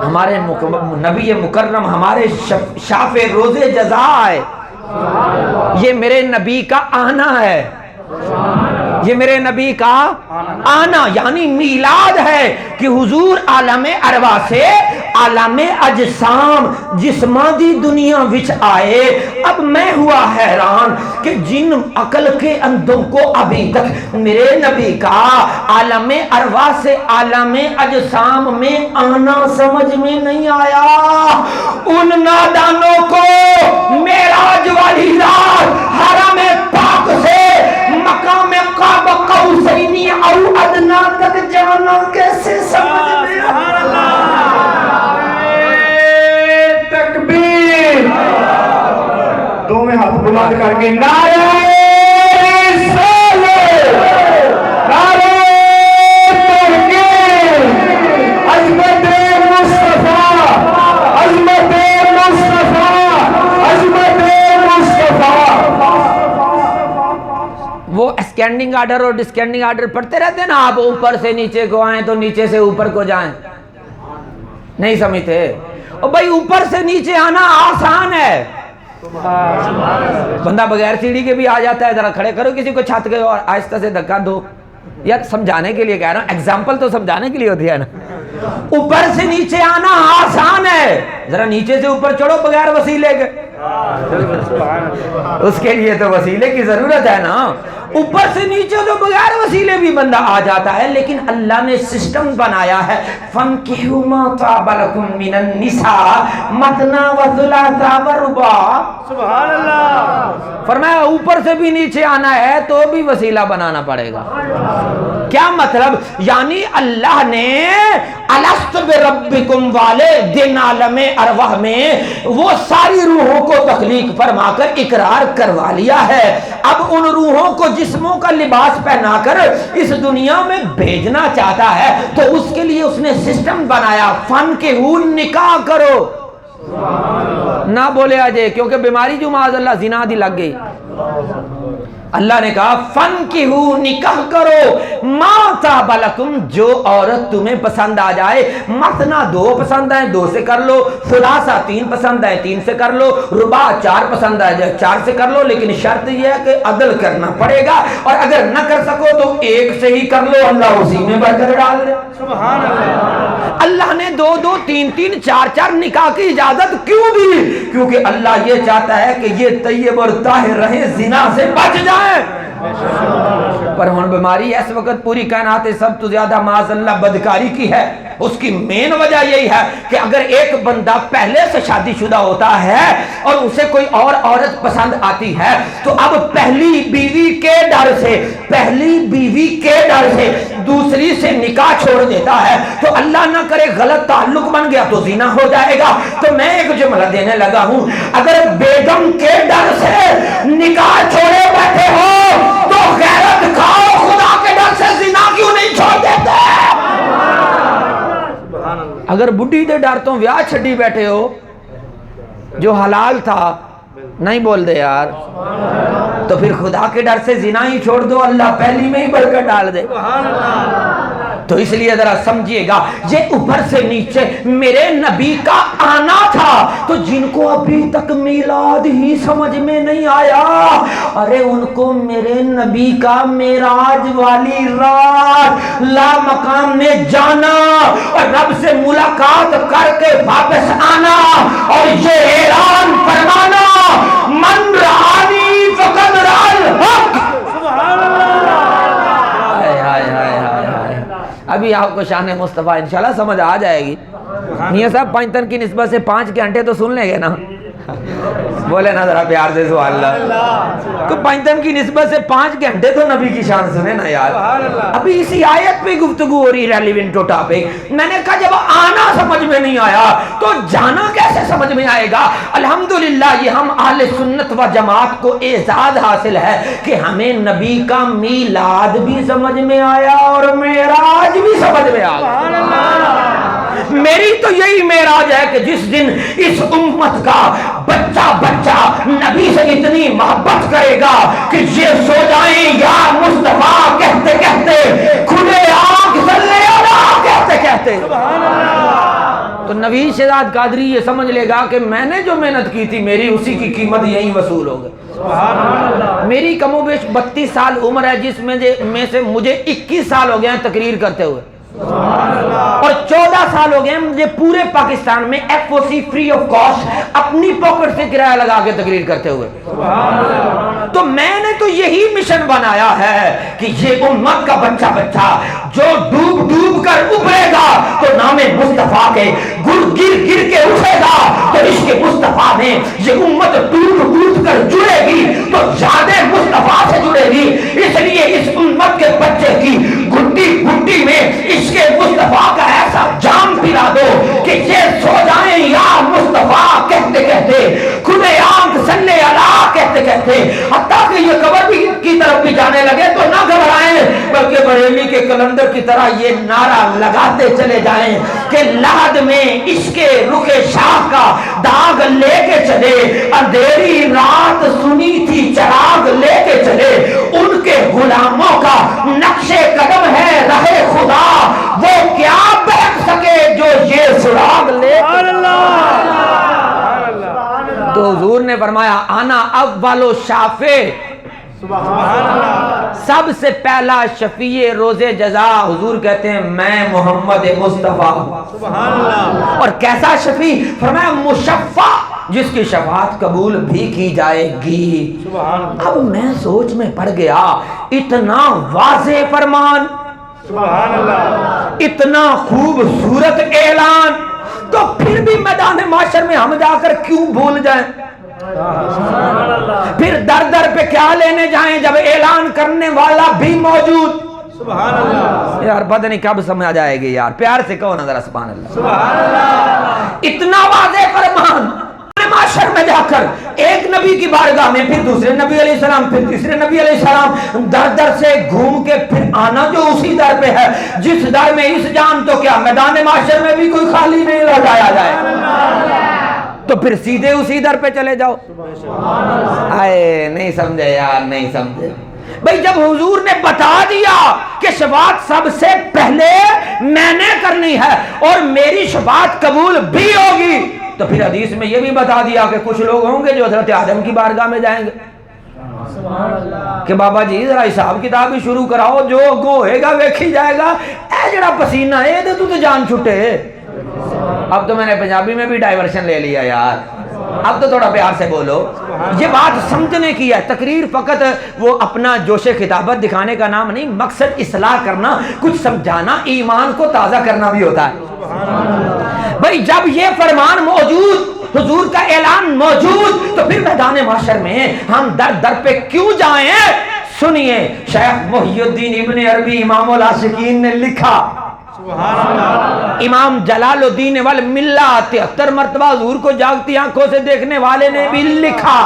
Speaker 1: ہمارے نبی مکرم ہمارے شاف روز جزا آئے. یہ میرے نبی کا آنا ہے. یہ میرے نبی کا آنا یعنی میلاد ہے کہ حضور عالم ارواح سے عالم اجسام جسمانی دنیا وچ آئے. اب میں ہوا حیران کہ جن عقل کے اندھوں کو ابھی تک میرے نبی کا عالم ارواح سے عالم اجسام میں آنا سمجھ میں نہیں آیا ان نادانوں کو معراج والی رات حرم پاک سے مقام قاب قوسین او ادنا تک جانا کیسے سمجھ میں آیا. تکبیر.
Speaker 3: دو میں ہاتھ بلند کر کے نعرہ رسالت نعرہ تحقیق عظمت مصطفیٰ عظمت مصطفیٰ عظمت مصطفیٰ.
Speaker 1: وہ اسکینڈنگ آرڈر اور ڈسکینڈنگ آرڈر پڑھتے رہتے ہیں نا آپ اوپر سے نیچے کو آئیں تو نیچے سے اوپر کو جائیں نہیں سمجھتے. اور بھائی اوپر سے نیچے آنا آسان ہے. بندہ بغیر سیڑھی کے بھی آ جاتا ہے. ذرا کھڑے کرو کسی کو چھت کے اور آہستہ سے دھکا دو. یار سمجھانے کے لیے کہہ رہا ہوں ایگزامپل تو سمجھانے کے لیے ہوتی ہے نا. اوپر سے نیچے آنا آسان ہے. ذرا نیچے سے اوپر چڑھو بغیر وسیلے کے. اس کے لیے تو وسیلے کی ضرورت ہے نا. اوپر سے نیچے تو بغیر وسیلے بھی بندہ آ جاتا ہے. لیکن اللہ نے سسٹم بنایا ہے فَانْكِحُوا مَا طَابَ لَكُم مِّنَ النِّسَاءِ مَثْنَىٰ وَثُلَاثَ وَرُبَاعَ.
Speaker 2: سبحان اللہ.
Speaker 1: فرمایا اوپر سے بھی نیچے آنا ہے تو بھی وسیلہ بنانا پڑے گا. کیا مطلب؟ یعنی اللہ نے الست بربکم والے دن عالم ارواح میں وہ ساری روحوں کو تخلیق فرما کر اقرار کروا لیا ہے. اب ان روحوں کو جسموں کا لباس پہنا کر اس دنیا میں بھیجنا چاہتا ہے تو اس کے لیے اس نے سسٹم بنایا فن کے نکاح کرو. نہ بولے آجے کیونکہ بیماری جو معاذ اللہ زنا دی لگ گئی. اللہ نے کہا فن کی نکاح کرو ما طاب لکم جو عورت تمہیں پسند آ جائے. مثنا 2 پسند ہیں 2 سے کر لو. ثلاثہ 3 پسند ہے 3 سے کر لو. رباع 4 پسند ہے 4 سے کر لو. لیکن شرط یہ ہے کہ عدل کرنا پڑے گا اور اگر نہ کر سکو تو 1 سے ہی کر لو. اللہ اسی میں برکت ڈال دے.
Speaker 2: سبحان اللہ.
Speaker 1: اللہ نے 2 2 3 3 4 4 نکاح کی اجازت کیوں دی؟ کیونکہ اللہ یہ چاہتا ہے کہ یہ طیب اور طاہر رہیں زنا سے بچ جائیں. پر ہن بیماری اس وقت پوری کائنات سب تو زیادہ معاذ اللہ بدکاری کی ہے. اس کی مین وجہ یہی ہے کہ اگر ایک بندہ پہلے سے شادی شدہ ہوتا ہے اور اسے کوئی اور عورت پسند آتی ہے تو اب پہلی بیوی کے ڈر سے دوسری سے نکاح چھوڑ دیتا ہے تو اللہ نہ کرے غلط تعلق بن گیا تو زنا ہو جائے گا. تو میں ایک جملہ دینے لگا ہوں اگر بیگم کے ڈر سے نکاح چھوڑے بیٹھے ہو تو غیرت کھاؤ. خدا کے ڈر سے زنا کیوں نہیں چھوڑ دیتے؟ اگر بڈھی دے ڈر تو ویاہ چھڈی بیٹھے ہو جو حلال تھا نہیں بول دے یار تو پھر خدا کے ڈر سے زنا ہی چھوڑ دو. اللہ پہلی میں ہی برکت ڈال دے. تو اس لیے ذرا سمجھیے گا، یہ اوپر سے نیچے میرے نبی کا آنا تھا، تو جن کو ابھی تک میلاد ہی سمجھ میں نہیں آیا، ارے ان کو میرے نبی کا معراج والی رات لا مقام میں جانا اور رب سے ملاقات کر کے واپس آنا اور یہ اعلان فرمانا، من رآنی فقد رأى الحق۔ ابھی آپ کو شان مصطفیٰ انشاءاللہ سمجھ آ جائے گی۔ میاں صاحب پنجتن کی نسبت سے 5 گھنٹے تو سن لیں گے نا؟ بولے نا ذرا پیار سے سبحان اللہ۔ تو پنجتن کی نسبت سے 5 گھنٹے تو نبی کی شان سنے نا یار۔ ابھی اسی آیت پہ گفتگو ہو رہی ریلیونٹ ٹو ٹاپک۔ میں نے کہا جب آنا سمجھ میں نہیں آیا تو جانا کیسے سمجھ میں آئے گا؟ الحمدللہ یہ ہم اہل سنت و جماعت کو اعزاز حاصل ہے کہ ہمیں نبی کا میلاد بھی سمجھ میں آیا اور معراج بھی سمجھ میں آ گیا۔ میری تو یہی معراج ہے کہ جس دن اس امت کا بچہ نبی سے اتنی محبت کرے گا کہ یہ سو جائیں یا مصطفیٰ کہتے کہتے، کھلے آنکھ صلی اللہ کہتے کہتے، تو نوید شہزاد قادری یہ سمجھ لے گا کہ میں نے جو محنت کی تھی میری اسی کی قیمت یہیں وصول ہو گئی۔ میری کم و بیش 32 سال عمر ہے، جس میں سے مجھے 21 سال ہو گئے ہیں تقریر کرتے ہوئے، اور 14 سال ہو گئے ہیں مجھے پورے پاکستان میں FOC فری آف کاسٹ اپنی پاکٹ سے کرایہ لگا کے تقریر کرتے ہوئے۔ تو میں نے تو یہی مشن بنایا ہے کہ یہ امت کا بچہ جو ڈوب کر ابھرے گا تو نام مصطفیٰ کے گر کے اٹھے گا، تو عشق مصطفیٰ میں یہ امت ٹوٹ کر جڑے گی تو یاد مصطفیٰ سے جڑے گی۔ اس لیے اس امت کے بچے کی گھٹی میں عشق مصطفیٰ کا ایسا جام پلا دو کہ یہ سو جائیں یا مصطفیٰ کہتے کہتے، کھلے آنکھ صلی اللہ کہتے کہتے، حتیٰ کہ یہ قبر کی طرف بھی جانے لگے تو نہ گھبرائیں، بلکہ بریلی کے کلندر کی طرح یہ نعرہ لگاتے چلے جائیں کہ لحد میں عشق رخ شاہ کا داغ لے کے چلے، اندھیری رات سنی تھی چراغ لے کے چلے، ان کے غلاموں کا نقش قدم ہے رہے خدا، وہ کیا بہک سکے جو یہ سراغ لے۔ تو حضور نے فرمایا آنا اول و شافع، سب سے پہلا شفیع روز جزا، حضور کہتے ہیں میں محمد مصطفیٰ، اور کیسا شفیع؟ فرمایا مشفع، جس کی شفاعت قبول بھی کی جائے گی۔ اب میں سوچ میں پڑ گیا، اتنا واضح فرمان، اتنا خوبصورت اعلان، تو پھر بھی میدان معاشر میں ہم جا کر کیوں بھول جائیں؟ پھر در پہ کیا لینے جائیں جب اعلان کرنے والا بھی موجود؟ سبحان اللہ یار، پتہ نہیں کب سمجھ جائے گی یار، پیار سے کہو نا ذرا سبحان اللہ۔ سبحان اللہ، اتنا واضح فرمان، معاشر میں جا کر ایک نبی کی بارگاہ میں، پھر دوسرے نبی علیہ السلام، پھر تیسرے نبی علیہ السلام، در سے گھوم کے پھر آنا جو اسی در پہ ہے جس در میں اس جان، تو کیا میدان معاشر میں بھی کوئی خالی نہیں لوٹایا جائے؟ تو پھر سیدھے اسی در پہ چلے جاؤ۔ آئے نہیں سمجھے یار، نہیں سمجھے بھئی، جب حضور نے بتا دیا کہ شفاعت سب سے پہلے میں نے کرنی ہے اور میری شفاعت قبول بھی ہوگی، تو پھر حدیث میں یہ بھی بتا دیا کہ کچھ لوگ ہوں گے جو حضرت آدم کی بارگاہ میں جائیں گے کہ بابا جی ذرا حساب کتاب بھی شروع کراؤ، جو ہوئے گا ویکھی جائے گا، اے جڑا پسینہ ہے تو جان چھٹے۔ اب تو میں نے پنجابی میں بھی ڈائیورشن لے لیا یار، اب تو تھوڑا پیار سے بولو۔ یہ بات سمجھنے کی ہے، تقریر فقط وہ اپنا جوش خطابت دکھانے کا نام نہیں، مقصد اصلاح کرنا، کچھ سمجھانا، ایمان کو تازہ کرنا بھی ہوتا ہے۔ بھئی جب یہ فرمان موجود، حضور کا اعلان موجود، تو پھر میدان محشر میں ہم در پہ کیوں جائیں؟ سنیے، شیخ محی الدین ابن عربی امام العاشقین نے لکھا، امام جلال الدین والملہ 73 مرتبہ حضور کو جاگتی آنکھوں سے دیکھنے والے نے بھی لکھا،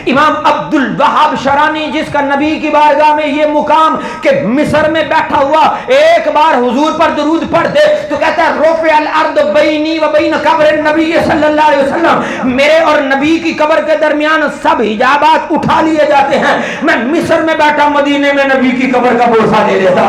Speaker 1: امام عبد الوہاب شرانی جس کا نبی کی بارگاہ میں یہ مقام کہ مصر میں بیٹھا ہوا ایک بار حضور پر درود پڑھ دے تو کہتا ہے رفع الارض بینی و بین قبر النبی صلی اللہ علیہ وسلم، میرے اور نبی کی قبر کے درمیان سب حجابات اٹھا لیے جاتے ہیں، میں مصر میں بیٹھا مدینے میں نبی کی قبر کا بوسہ لے لیتا۔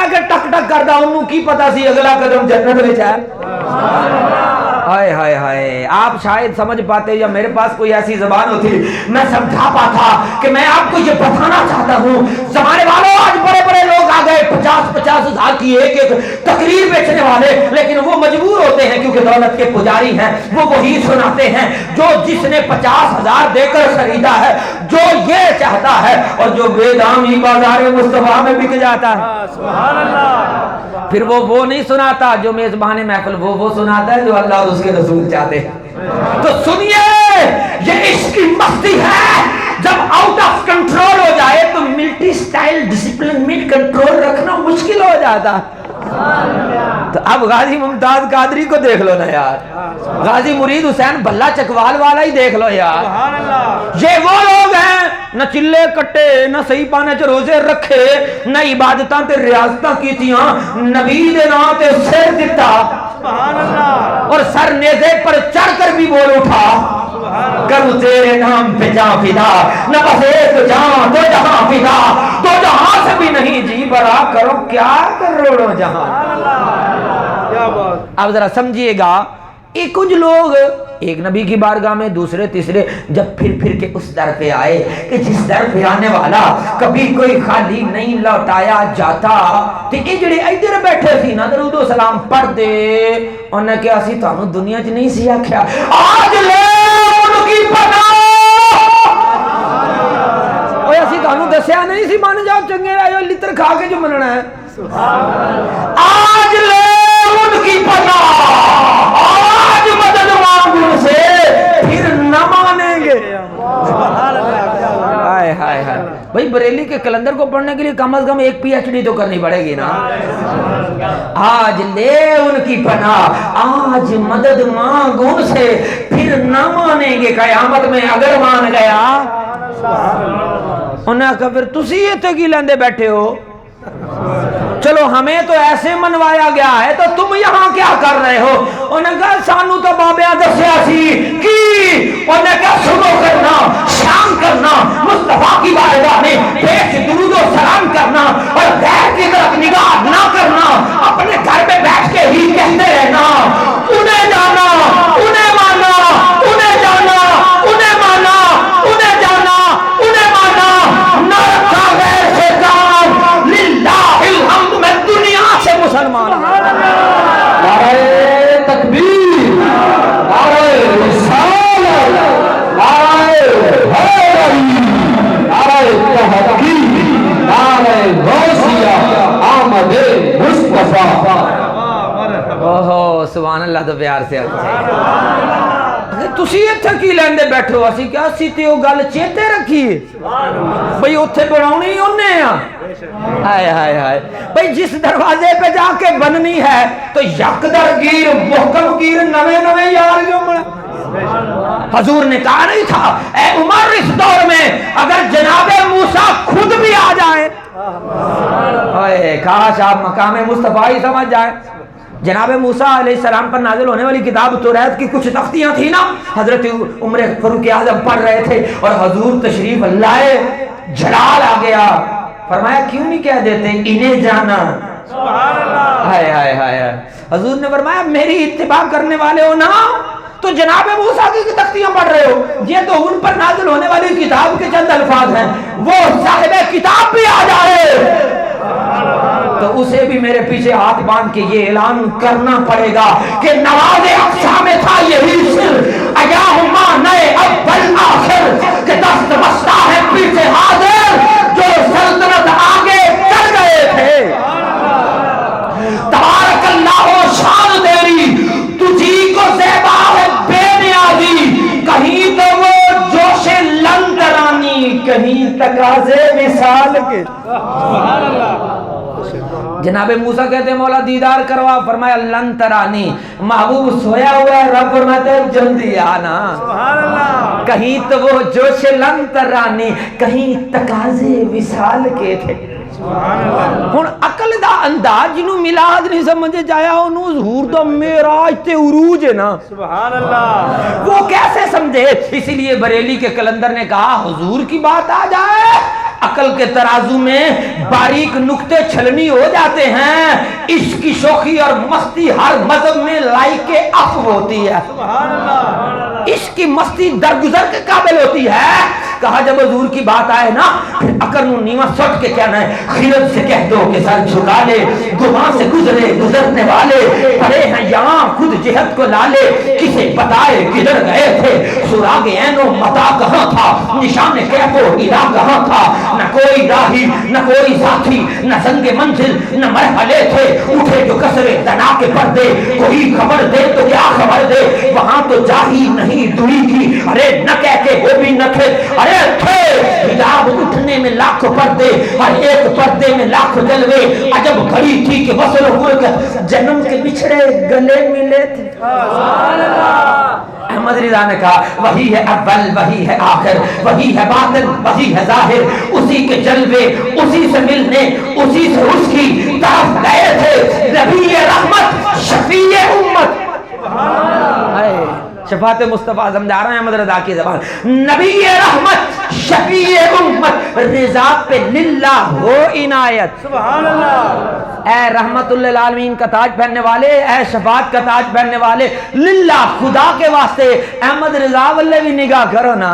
Speaker 1: بہ کے ٹک ٹک کردا انہوں کی پتا سی اگلا قدم جنت وچ ہے ہائے ہائے ہائے آپ شاید سمجھ پاتے یا میرے پاس کوئی ایسی زبان ہوتی میں سمجھا پاتا کہ میں آپ کو یہ بتانا چاہتا ہوں زمانے والوں آج بڑے بڑے لوگ آ گئے 50-50 ہزار کی ایک تقریر بیچنے والے لیکن وہ مجبور ہوتے ہیں کیونکہ دولت کے پجاری ہیں وہ وہی سناتے ہیں جو جس نے 50,000 دے کر خریدا ہے جو یہ چاہتا ہے اور جو بے دام ہی بازار مصطفیٰ میں بک جاتا ہے
Speaker 2: سبحان اللہ
Speaker 1: پھر وہ نہیں سناتا جو میزبان محفل وہ سناتا ہے جو اللہ اور اس کے رسول چاہتے ہیں تو سنیے یہ عشق کی مستی ہے جب آؤٹ آف کنٹرول ہو جائے تو ملٹری سٹائل ڈسپلن میں کنٹرول رکھنا مشکل ہو جاتا تو اب غازی ممتاز قادری کو دیکھ لو نا یار غازی مرید حسین بھلا چکوال والا ہی دیکھ لو یار
Speaker 2: سبحان اللہ
Speaker 1: یہ وہ لوگ ہیں نہ چلے کٹے نہ صحیح پانے چ روزے رکھے نہ عبادتاں تے ریاضتاں کیتیاں نبی دے نام تے سر دتا
Speaker 2: سبحان اللہ
Speaker 1: اور سر نیزے پر چڑھ کر بھی بول اٹھا کروں تیرے نام پہ جان فدا نہ بس ایک جان دو جہاں فدا دو جہاں سے بھی نہیں جی برا کرو کیا کروڑوں جہاں
Speaker 2: کیا بات
Speaker 1: اب ذرا سمجھیے گا ایک کچھ لوگ ایک نبی کی بارگاہ میں دوسرے تیسرے جب پھر کے اس در پہ آئے کہ جس در پہ آنے والا کبھی کوئی خالی نہیں لوٹایا جاتا تو یہ جڑے ادھر بیٹھے تھی نا درود و سلام پڑھ دے انہوں نے کہا سی تانوں دنیا چ نہیں سی آکھیا آج لے ان کی پناہ اوے اسی تانوں دسیا نہیں سی من جاؤ چنگے رہو لتر کھا کے جو مننا ہے آج لے ان کی پناہ آج مدد مانگوں سے پھر نہ مانیں گے ہائے ہائے ہائے بھئی بریلی کے کلندر کو پڑھنے کے لیے کم از کم ایک پی ایچ ڈی تو کرنی پڑے گی نا آج لے ان کی پناہ آج مدد مانگوں سے پھر نہ مانیں گے قیامت میں اگر مان گیا انہوں نے کہا پھر تسی یہ تھے کی لیندے بیٹھے ہو چلو ہمیں تو ایسے منوایا گیا ہے تو تم یہاں کیا کر رہے ہو انہوں نے کہا سانو تو بابیاں دسیا سی کی انہوں نے کہا صبح کرنا شام کرنا مصطفیٰ کی بارگاہ میں پیش درود و سلام کرنا اور غیر کی طرف نگاہ نہ کرنا اپنے گھر پہ بیٹھ کے ہی کہتے رہنا انہیں جانا انہیں مانا انہیں جانا انہیں مانا انہیں جانا انہیں مانا نہ رکھا غیر سے کام للہ الحمد میں دنیا سے مسلمان نعرہ تکبیر نعرہ رسالت نعرہ حیدری نعرہ تحقیق نعرہ غوثیہ آمد مصطفیٰ اوہو سبحان اللہ تو پیار سے تسی اتھے کی لیندے بیٹھو اسی کیا سیتے ہو گل چیتے رکھی بھئی اتھے بڑھاؤنی انہیں ہائے ہائے ہائے بھئی جس دروازے پہ جا کے بننی ہے تو یک درگیر محکم گیر نوے یار جو مڑا حضور نے کہا نہیں تھا اے عمر اس دور میں اگر جناب موسیٰ خود بھی آ جائے کاش آپ مقام مصطفیٰ ہی سمجھ جائے جناب موسیٰ علیہ السلام پر نازل ہونے والی کتاب توریت کی کچھ تختیاں تھی نا حضرت عمر فاروق اعظم پڑھ رہے تھے اور حضور تشریف لائے جلال آ گیا فرمایا کیوں نہیں کہہ دیتے انہیں جانا ہائے ہائے ہائے حضور نے فرمایا میری اتباع کرنے والے ہو نا تو جناب موسیٰ کی تختیاں پڑھ رہے ہو یہ تو ان پر نازل ہونے والی کتاب کے چند الفاظ ہیں وہ صاحب کتاب بھی آ جائے تو اسے بھی میرے پیچھے ہاتھ باندھ کے یہ اعلان کرنا پڑے گا کہ نواز اقصا میں تھا یہی سر ایاہما نئے اول آخر کہ دست بستہ ہے پیچھے حاضر جو سلطنت آگے چل گئے تھے تبارک اللہ و شان تیری تجھی کو زیبا ہے بے نیازی کہیں تو وہ جوش لندرانی کہیں تقاضے مثال کے سبحان اللہ جناب موسیٰ کہتے ہیں مولا دیدار کروا فرمایا لن ترانی محبوب سویا ہوا ہے رب فرماتے ہیں جلدی آنا
Speaker 2: سبحان اللہ
Speaker 1: کہیں تو وہ جوش لن ترانی کہیں تقاضے وصال کے تھے ہن عقل دا انداز جنوں میلاد نہیں سمجھے جایا انہوں ظہور دا معراج تے عروج ہے نا
Speaker 2: سبحان اللہ
Speaker 1: وہ کیسے سمجھے اسی لیے بریلی کے کلندر نے کہا حضور کی بات آ جائے عقل کے ترازو میں باریک نقطے چھلنی ہو جاتے ہیں. عشق کی شوخی اور مستی ہر مذہب میں لائق عفو ہوتی ہے.
Speaker 2: سبحان اللہ.
Speaker 1: عشق کی مستی درگزر کے قابل ہوتی ہے. کہا جب حضور کی بات آئے نا پھر اکر نو نیمہ سٹ کے کہنا ہے خیرت سے کہہ دو کہ سر جھکا لے, گماں سے گزرے گزرنے والے, پڑے ہیں یہاں خود جہت کو لالے, کسے بتائے کدھر گئے تھے, سراغ عین و متا کہاں تھا, نشان کیف و ہیرا کہاں تھا, نہ کوئی راہی نہ کوئی ساتھی, نہ سنگ منزل نہ مرحلے تھے, اٹھے جو کسرے دنا کے پردے, کوئی خبر دے تو کیا خبر دے, وہاں تو جاہی نہیں دوئی کی, ارے نہ کہہ کے وہ بھی نہ تھے, ارے تھے حجاب اٹھنے میں لاکھ پردے, ہر ایک پردے میں لاکھ جلوے, عجب گھڑی تھی کہ وصل ملک جنم کے بچھڑے گلے ملے تھے. احمد رضا نے کہا وہی ہے اول وہی ہے آخر, وہی ہے باطن وہی ہے ظاہر, اسی کے جلوے اسی سے ملنے اسی سے اس کی طرف گئے تھے, نبی رحمت شفیع امت. شفاعت مصطفیٰ سمجھا رہے ہیں احمد رضا کی زبان, نبی رحمت شفیع امت, رضا پہ للہ ہو عنایت.
Speaker 2: سبحان اللہ.
Speaker 1: اے رحمت للعالمین کا تاج پہننے والے, اے شفاعت کا تاج پہننے والے, للہ خدا کے واسطے احمد رضا والے بھی نگاہ کرو نا.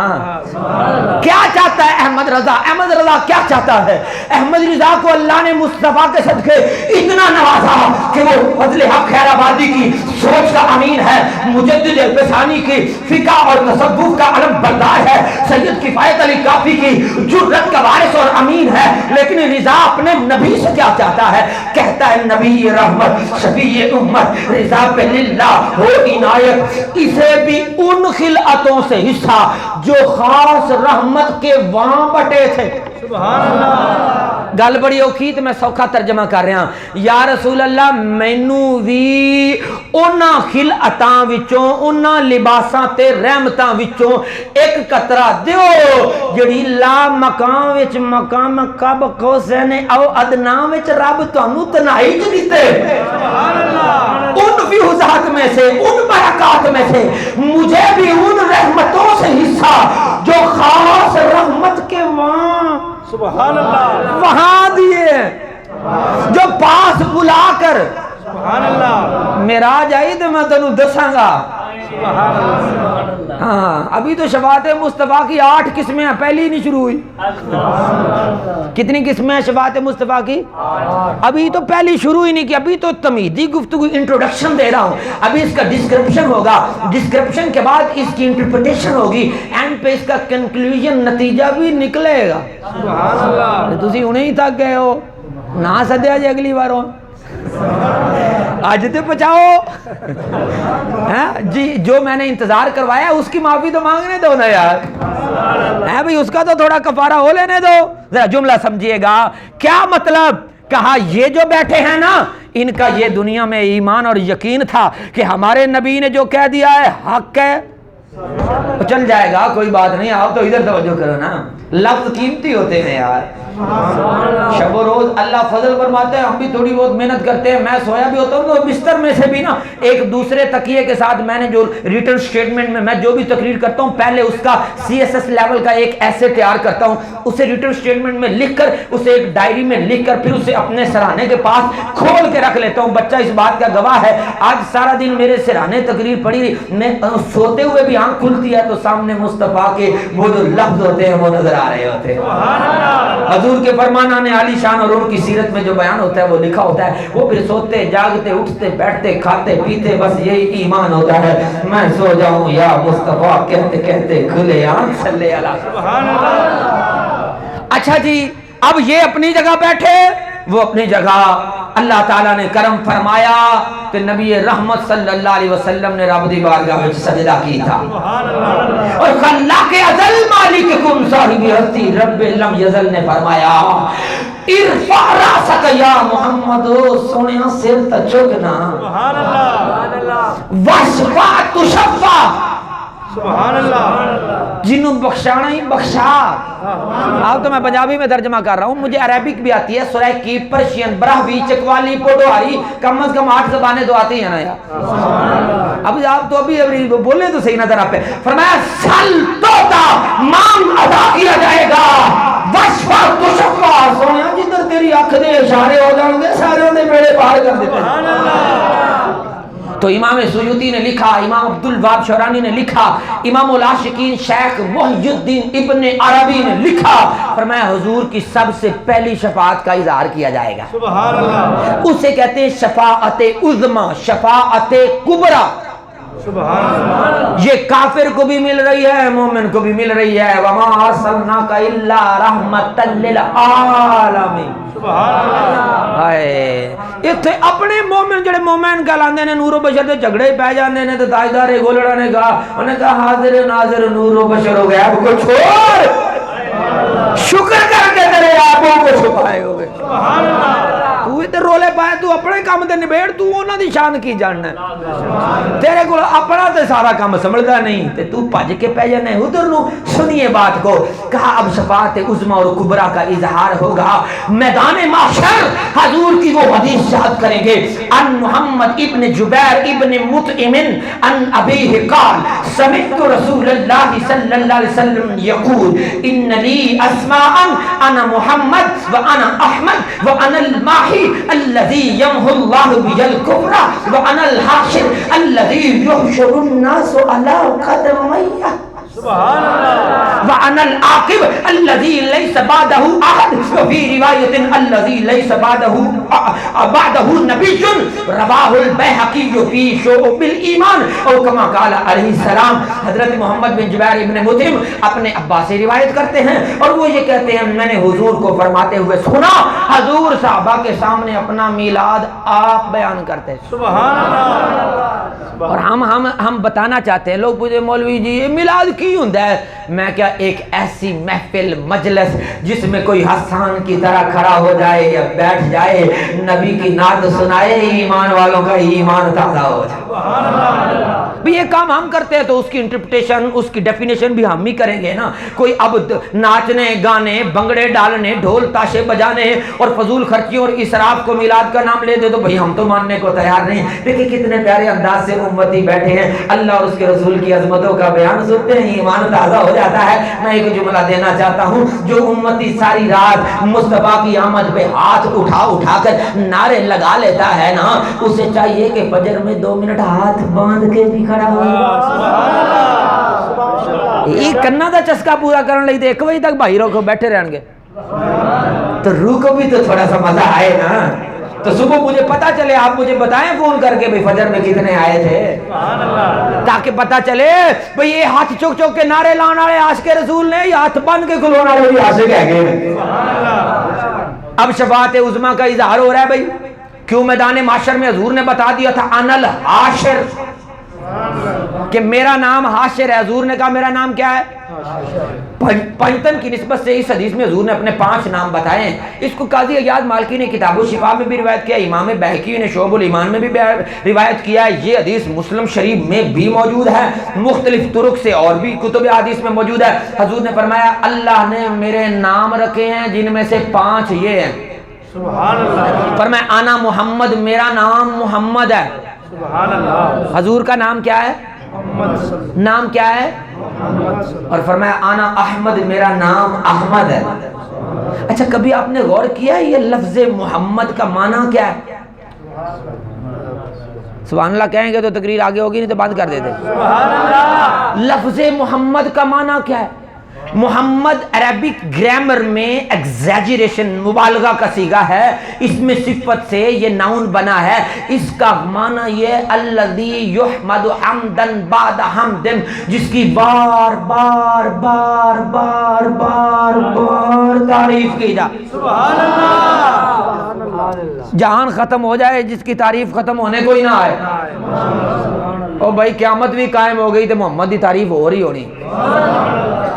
Speaker 1: کیا چاہتا ہے احمد رضا؟ احمد رضا کیا چاہتا ہے؟ احمد رضا کو اللہ نے مصطفیٰ کے صدقے اتنا نوازا کہ وہ فضل حق خیر آبادی کی سوچ کا امین ہے, مجدد الفسانی کی فقہ اور تصوف کا علم بردار ہے, سید کفایت علی کافی کی جرت کا وارث اور امین ہے. لیکن رضا اپنے نبی سے کیا چاہتا ہے؟ کہتا ہے نبی رحمت شفیع امت, رضا پہ للہ ہو عنایت, اسے بھی ان خلعتوں سے حصہ جو خاص رحمت کے وہاں بٹے تھے.
Speaker 2: سبحان اللہ.
Speaker 1: گل بڑی اوکھی تو میں سوکھا ترجمہ کر رہا ہوں. یا رسول اللہ مینوں وی انہاں خلعتاں وچوں انہاں لباساں تے رحمتاں وچوں ایک قطرہ دیو جڑی لا مقام وچ مقام کب قوسین او ادنا وچ رب تانوں تنہائی چ دتے.
Speaker 2: سبحان اللہ.
Speaker 1: ان فیوزات میں سے ان برکات میں سے مجھے بھی ان رحمتوں سے حصہ جو خاص رحمت کے وہاں
Speaker 2: سبحان اللہ.
Speaker 1: وہاں دیے, جو پاس بلا کر
Speaker 2: سبحان اللہ.
Speaker 1: معراج آئی تو میں تینوں دساں گا.
Speaker 2: سبحان اللہ.
Speaker 1: ہاں ابھی تو شفاعت مصطفیٰ کی 8 قسمیں ہیں, پہلی نہیں شروع ہوئی. کتنی قسمیں ہیں شفاعت مصطفیٰ کی؟ ابھی تو پہلی شروع ہی نہیں کی, ابھی تو تمہیدی گفتگو انٹروڈکشن دے رہا ہوں. ابھی اس کا ڈسکرپشن ہوگا, ڈسکرپشن کے بعد اس کی انٹرپریٹیشن ہوگی, اینڈ پہ اس کا کنکلوژن نتیجہ بھی نکلے گا.
Speaker 2: سبحان اللہ.
Speaker 1: تسی انہیں ہی تک گئے ہو, نہ سدیا جی اگلی بار آج تے بچاؤ جی. جو میں نے انتظار کروایا اس کی معافی تو مانگنے دو نا یار, ہے بھئی اس کا تو تھوڑا کفارہ ہو لینے دو. ذرا جملہ سمجھیے گا, کیا مطلب؟ کہا یہ جو بیٹھے ہیں نا ان کا یہ دنیا میں ایمان اور یقین تھا کہ ہمارے نبی نے جو کہہ دیا ہے حق ہے, چل جائے گا, کوئی بات نہیں, آپ تو ادھر توجہ کرو نا. لفظ قیمتی ہوتے ہیں یار. شب و روز اللہ فضل فرماتے ہیں, ہم بھی تھوڑی بہت محنت کرتے ہیں. میں سویا بھی ہوتا ہوں تو بستر میں سے بھی نا ایک دوسرے تکیے کے ساتھ میں نے جو ریٹن سٹیٹمنٹ میں جو بھی تقریر کرتا ہوں پہلے اس کا CSS لیول کا ایک ایسے تیار کرتا ہوں, اسے ریٹن سٹیٹمنٹ میں لکھ کر اسے ایک ڈائری میں لکھ کر پھر اسے اپنے سرانے کے پاس کھول کے رکھ لیتا ہوں. بچہ اس بات کا گواہ ہے, آج سارا دن میرے سرانے تقریر پڑھی, میں سوتے ہوئے بھی آنکھ کھلتی ہے تو سامنے مصطفیٰ کے وہ جو لفظ ہوتے ہیں وہ نظر آ رہے ہوتے ہیں. حضور کے فرمانا نے عالی شان اور ان کی سیرت میں جو بیان ہوتا ہے وہ لکھا ہوتا ہے. وہ پھر سوتے جاگتے اٹھتے بیٹھتے کھاتے پیتے بس یہی ایمان ہوتا ہے, میں سو جاؤں یا مصطفیٰ کہتے کہتے کھلے آنکھ صلی اللہ.
Speaker 2: سبحان اللہ.
Speaker 1: اچھا جی, اب یہ اپنی جگہ بیٹھے, وہ اپنی جگہ. اللہ تعالیٰ نے کرم فرمایا کہ نبی رحمت صلی اللہ علیہ وسلم نے رب دی بارگاہ میں سجدہ کی تھا. اور خلاق ازل مالک کن صاحب ہستی رب لم یزل نے فرمایا ارفع راسک یا محمد, سونیا سر تچکنا,
Speaker 2: سبحان اللہ.
Speaker 1: واشفع تشفع,
Speaker 2: سبحان اللہ.
Speaker 1: جنوں بخشانا ہی بخشا. اب تو میں پنجابی میں ترجمہ کر رہا ہوں, مجھے عربک بھی آتی ہے, سرائکی, پرشین, براہوی, چکوالی, پوٹوہاری, کم از کم 8 زبانیں تو آتی ہیں نا یار. اب آپ تو ابھی بولے تو صحیح نظر آپ پہ. فرمایا سل توتا, مانگ ادا کیا جائے گا, وشفا تو شفا سویا جدھر تیری اکھ دے اشارے ہو جان گے سارے دے بیڑے پار کر دیتے ہیں۔ تو امام سیوطی نے لکھا، امام عبدالوہاب شعرانی نے لکھا، امام العاشقین شیخ محی الدین ابن عربی نے لکھا، فرمایا حضور کی سب سے پہلی شفاعت کا اظہار کیا جائے گا،
Speaker 2: سبحان اللہ،
Speaker 1: اسے کہتے ہیں شفاعت عظمی، شفاعت کبریٰ۔
Speaker 2: سبحان اللہ،
Speaker 1: یہ کافر کو بھی مل رہی ہے، مومن کو بھی مل رہی ہے، وَمَا أَرْسَلْنَاكَ إِلَّا رَحْمَةً لِلْعَالَمِينَ۔
Speaker 2: سبحان اللہ،
Speaker 1: ہائے اتنے اپنے مومن جڑے مومن کہلاندے نے نور و بشر دے جھگڑے پہ جاندے نے، تو تاجدار گولڑا نے کہا، انہوں نے کہا حاضر ناظر نور و بشر ہو گیا، اب کو چھوڑ شکر کر کے تیرے آپوں کو چھپائے ہوئے،
Speaker 2: سبحان اللہ،
Speaker 1: تو ادھر رولے پائے، تو اپنے کام دے نبیڑ، تو انہاں دی شان کی جاننا ہے، تیرے کو اپنا تے سارا کام سمجھدا نہیں، تے تو پج کے پہ جانا ہے ادھر نو۔ سنیے بات کو، کہا اب شفاعت عظمی اور کبریٰ کا اظہار ہوگا، میدان محشر حضور کی وہ حدیث یاد کریں گے، ان محمد ابن جبیر ابن مطعم ان ابیہ قال سمعت رسول اللہ صلی اللہ علیہ وسلم یقول ان لی اسماء انا محمد وانا احمد وانا الماحی الذي يمحو الله بي الكفر وانا الحاشر الذي يحشر الناس على قدمي
Speaker 2: سبحان اللہ،
Speaker 1: وانا العاقب الذي ليس بعده احد وفي روايه الذي ليس بعده نبي رواه البيهقي في شعب الايمان او كما قال علیہ السلام۔ حضرت محمد بن جبیر ابن مطعم اپنے ابا سے روایت کرتے ہیں اور وہ یہ کہتے ہیں میں نے حضور کو فرماتے ہوئے سنا، حضور صحابہ کے سامنے اپنا میلاد آپ بیان کرتے ہیں،
Speaker 2: سبحان اللہ،
Speaker 1: اور ہم بتانا چاہتے ہیں، لوگ پوچھتے مولوی جی یہ میلاد کی ہوتا ہے؟ میں کیا ایک ایسی محفل مجلس جس میں کوئی حسان کی طرح کھڑا ہو جائے یا بیٹھ جائے، نبی کی نعت سنائے، ایمان والوں کا ایمان تازہ ہو جائے۔ بھی یہ کام ہم کرتے ہیں تو اس کی انٹرپریٹیشن، اس کی ڈیفینیشن بھی ہم ہی کریں گے نا۔ کوئی اب ناچنے گانے بنگڑے ڈالنے ڈھول تاشے بجانے اور فضول خرچی اور اسراف کو میلاد کا نام لے دے تو بھئی ہم تو ماننے کو تیار نہیں۔ دیکھیں کتنے پیارے انداز سے امتی بیٹھے ہیں، اللہ اور اس کے رسول کی عظمتوں کا بیان سنتے ہیں، ایمان تازہ ہو جاتا ہے۔ میں ایک جملہ دینا چاہتا ہوں، جو امتی ساری رات مصطفیٰ کی آمد پہ ہاتھ اٹھا اٹھا کر نعرے لگا لیتا ہے نا، اسے چاہیے کہ فجر میں 2 منٹ ہاتھ باندھ کے بھی کھڑا ہو۔ یہ کنا دا چسکا پورا کرنے لئی تے 1 بجے تک بھائی روکو بیٹھے رہن گے، تو روح کو بھی تو تھوڑا سا مزہ آئے نا۔ تو صبح مجھے پتا چلے، آپ مجھے بتائیں فون کر کے بھئی فجر میں کتنے آئے تھے، تاکہ پتا چلے بھئی یہ ہاتھ چوک چوک کے نعرے لانا والے عاشق رسول نے، یہ ہاتھ بن کے کھلونا والے بھی عاشق ہے گئے۔ اب شفاعت عظمی کا اظہار ہو رہا ہے بھئی، کیوں میدان معاشر میں حضور نے بتا دیا تھا انا الحاشر کہ میرا نام حاشر ہے، حضور نے کہا میرا نام کیا ہے؟ پنجتن کی نسبت سے اس حدیث میں حضور نے اپنے 5 نام بتائے ہیں۔ اس کو قاضی ایاز مالکی نے کتاب الشفا میں بھی روایت کیا، امام بہقی نے شعب الایمان میں بھی روایت کیا ہے، یہ حدیث مسلم شریف میں بھی موجود ہے، مختلف طرق سے اور بھی کتب حدیث میں موجود ہے۔ حضور نے فرمایا اللہ نے میرے نام رکھے ہیں جن میں سے 5 یہ ہیں،
Speaker 2: سبحان اللہ،
Speaker 1: فرمایا انا محمد، میرا نام محمد ہے۔
Speaker 2: سبحان اللہ،
Speaker 1: حضور کا نام کیا ہے؟ نام کیا ہے؟ اور فرمایا انا احمد، میرا نام احمد ہے۔ اچھا کبھی آپ نے غور کیا یہ لفظ محمد کا معنی کیا ہے؟ سبحان اللہ کہیں گے تو تقریر آگے ہوگی، نہیں تو بند کر دیتے۔
Speaker 2: سبحان اللہ،
Speaker 1: لفظ محمد کا معنی کیا ہے؟ محمد عربک گرامر میں ایگزیجریشن مبالغہ کا صیغہ ہے، اس میں صفت سے یہ ناؤن بنا ہے، اس کا معنی یہ الذی یحمد حمدا بعد حمد، جس کی بار بار بار بار بار بار تعریف کی جائے۔
Speaker 2: سبحان اللہ،
Speaker 1: جہان ختم ہو جائے جس کی تعریف ختم ہونے کو ہی نہ آئے، اور بھائی قیامت بھی قائم ہو گئی تو محمد کی تعریف ہو رہی ہونی۔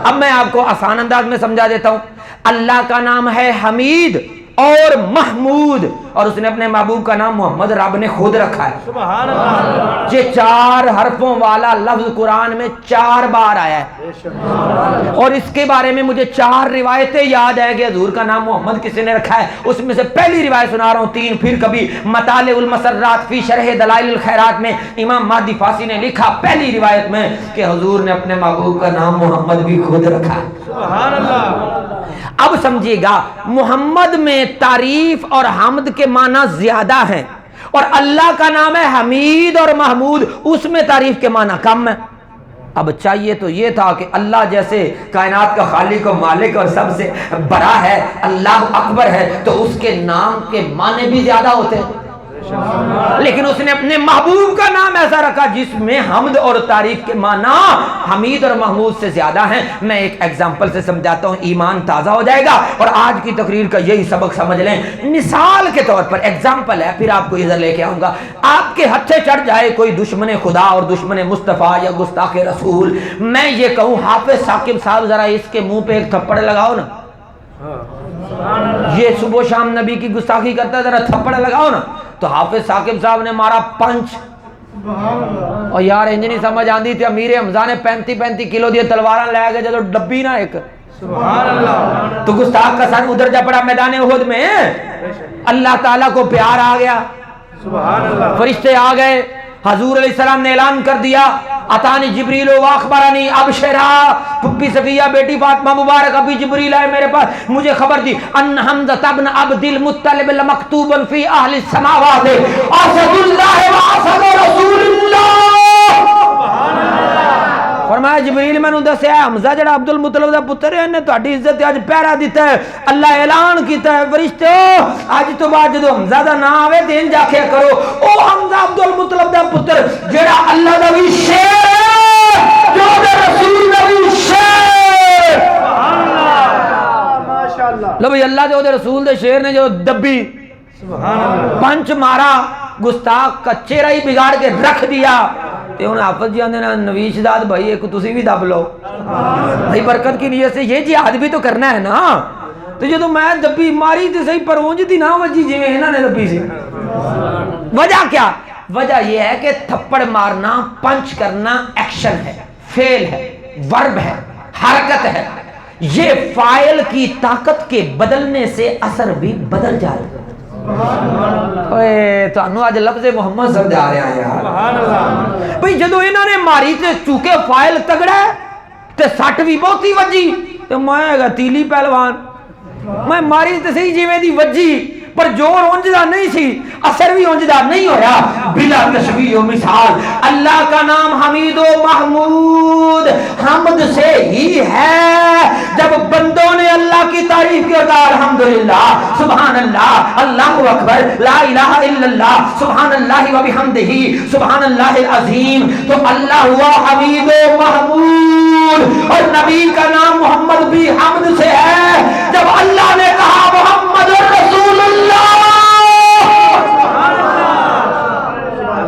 Speaker 1: اب میں آپ کو آسان انداز میں سمجھا دیتا ہوں، اللہ کا نام ہے حمید اور محمود، اور اس نے اپنے محبوب کا نام محمد رب نے خود رکھا ہے۔
Speaker 2: سبحان اللہ،
Speaker 1: یہ 4 حرفوں والا لفظ قرآن میں 4 بار آیا ہے، اور اس کے بارے میں مجھے 4 روایتیں یاد ہے کہ حضور کا نام محمد کسی نے رکھا ہے۔ اس میں سے پہلی روایت سنا رہا ہوں، 3 پھر کبھی مطالع المسرات فی شرح دلائل الخیرات میں امام مہدی فاسی نے لکھا پہلی روایت میں کہ حضور نے اپنے محبوب کا نام محمد بھی خود رکھا ہے۔
Speaker 2: سبحان اللہ،
Speaker 1: اب سمجھیے گا، محمد میں تعریف اور حمد کے معنی زیادہ ہیں، اور اللہ کا نام ہے حمید اور محمود، اس میں تعریف کے معنی کم ہے۔ اب چاہیے تو یہ تھا کہ اللہ جیسے کائنات کا خالق و مالک اور سب سے بڑا ہے، اللہ اکبر ہے، تو اس کے نام کے معنی بھی زیادہ ہوتے ہیں، لیکن اس نے اپنے محبوب کا نام ایسا رکھا جس میں حمد اور تعریف کے معنی حمید اور محمود سے زیادہ ہیں۔ میں ایک ایگزامپل سے سمجھاتا ہوں، ایمان تازہ ہو جائے گا، اور آج کی تقریر کا یہی سبق سمجھ لیں۔ مثال کے طور پر ایگزامپل ہے، پھر آپ کو ادھر لے کے آؤں گا۔ آپ کے ہتھے چڑھ جائے کوئی دشمن خدا اور دشمن مصطفیٰ یا گستاخ رسول، میں یہ کہوں حافظ ثاقب صاحب ذرا اس کے منہ پہ ایک تھپڑ لگاؤ نا، یہ صبح شام نبی کی گستاخی کرتا ہے، ذرا تھپڑ لگاؤ نا، تو حافظ ثاقب صاحب نے مارا پنچ، اور یار انج نہیں سمجھ آندی تھی، امیر حمزہ نے 35 کلو دی تلواراں لے کے جدو ڈبی نہ ایک،
Speaker 2: سبحان اللہ،
Speaker 1: تو گستاخ کا سر ادھر جا پڑا میدان احد میں، اللہ تعالیٰ کو پیار آ گیا،
Speaker 2: سبحان اللہ،
Speaker 1: فرشتے آ گئے، حضور علیہ السلام نے اعلان کر دیا، اتانی جبریل و اخبرانی ابشرا، پھپھی صفیہ بیٹی فاطمہ مبارک، ابھی جبریل آئے میرے پاس، مجھے خبر دی ان حمزہ ابن عبد المطلب لمکتوبا فی اہل السماوات اسد اللہ و اسد رسول اللہ۔ فرمایا جبریل میں نے دسیا حمزہ جڑا عبد المطلب دا پتر ہے، انہیں تہاڈی عزت اج پہرا دیتا ہے، اللہ اعلان کیتا ہے فرشتو اج تو بعد جدو حمزہ دا نام آوے تے انج آکھیا کرو، او حمزہ عبد المطلب دا پتر جڑا اللہ دا وی شیر ہے، جو دے رسول دا وی شیر،
Speaker 2: سبحان اللہ، ماشاءاللہ،
Speaker 1: لو بھئی اللہ دے او دے رسول دے شیر نے جو دبی
Speaker 2: سبحان اللہ،
Speaker 1: پنچ مارا، گستاخ کا چہرہ ہی بگاڑ کے رکھ دیا، تے انہیں حافظ جی آندے نا نویش داد بھائی ایک تسی بھی دب لو بھائی، برکت کی نیت سے یہ جہاد بھی تو کرنا ہے نا، تو جدو میں دبی ماری تے صحیح پر اونج دی نہ وجی جویں انہاں نے دبی سی۔ وجہ کیا؟ وجہ یہ ہے کہ تھپڑ مارنا، پنچ کرنا ایکشن ہے، فعل ہے، ورب ہے، حرکت ہے، یہ فاعل کی طاقت کے بدلنے سے اثر بھی بدل جائے گا۔ تو انہوں آج لفظ محمد سمجھ آ رہے ہیں یار،
Speaker 2: سبحان اللہ،
Speaker 1: بھئی جدو انہوں نے ماری تے چونکہ فائل تگڑا ہے تے سٹ بھی بہتی وجی، تو میں گا تیلی پہلوان، میں ماری تے صحیح جیویں دی وجی، پر جور اونجدہ نہیں سی، اثر بھی اونجدہ نہیں ہویا، بلا تشبیہ و مثال۔ اللہ کا نام حمید و محمود حمد سے ہی ہے، جب بندوں نے اللہ کی تعریف کی اور الحمدللہ، سبحان اللہ، اللہ اکبر، لا الہ الا اللہ، سبحان اللہ و بحمدہ، سبحان اللہ العظیم، تو اللہ ہوا حمید و محمود، اور نبی کا نام محمد بھی حمد سے ہے، جب اللہ نے کہا محمد رسول اللہ،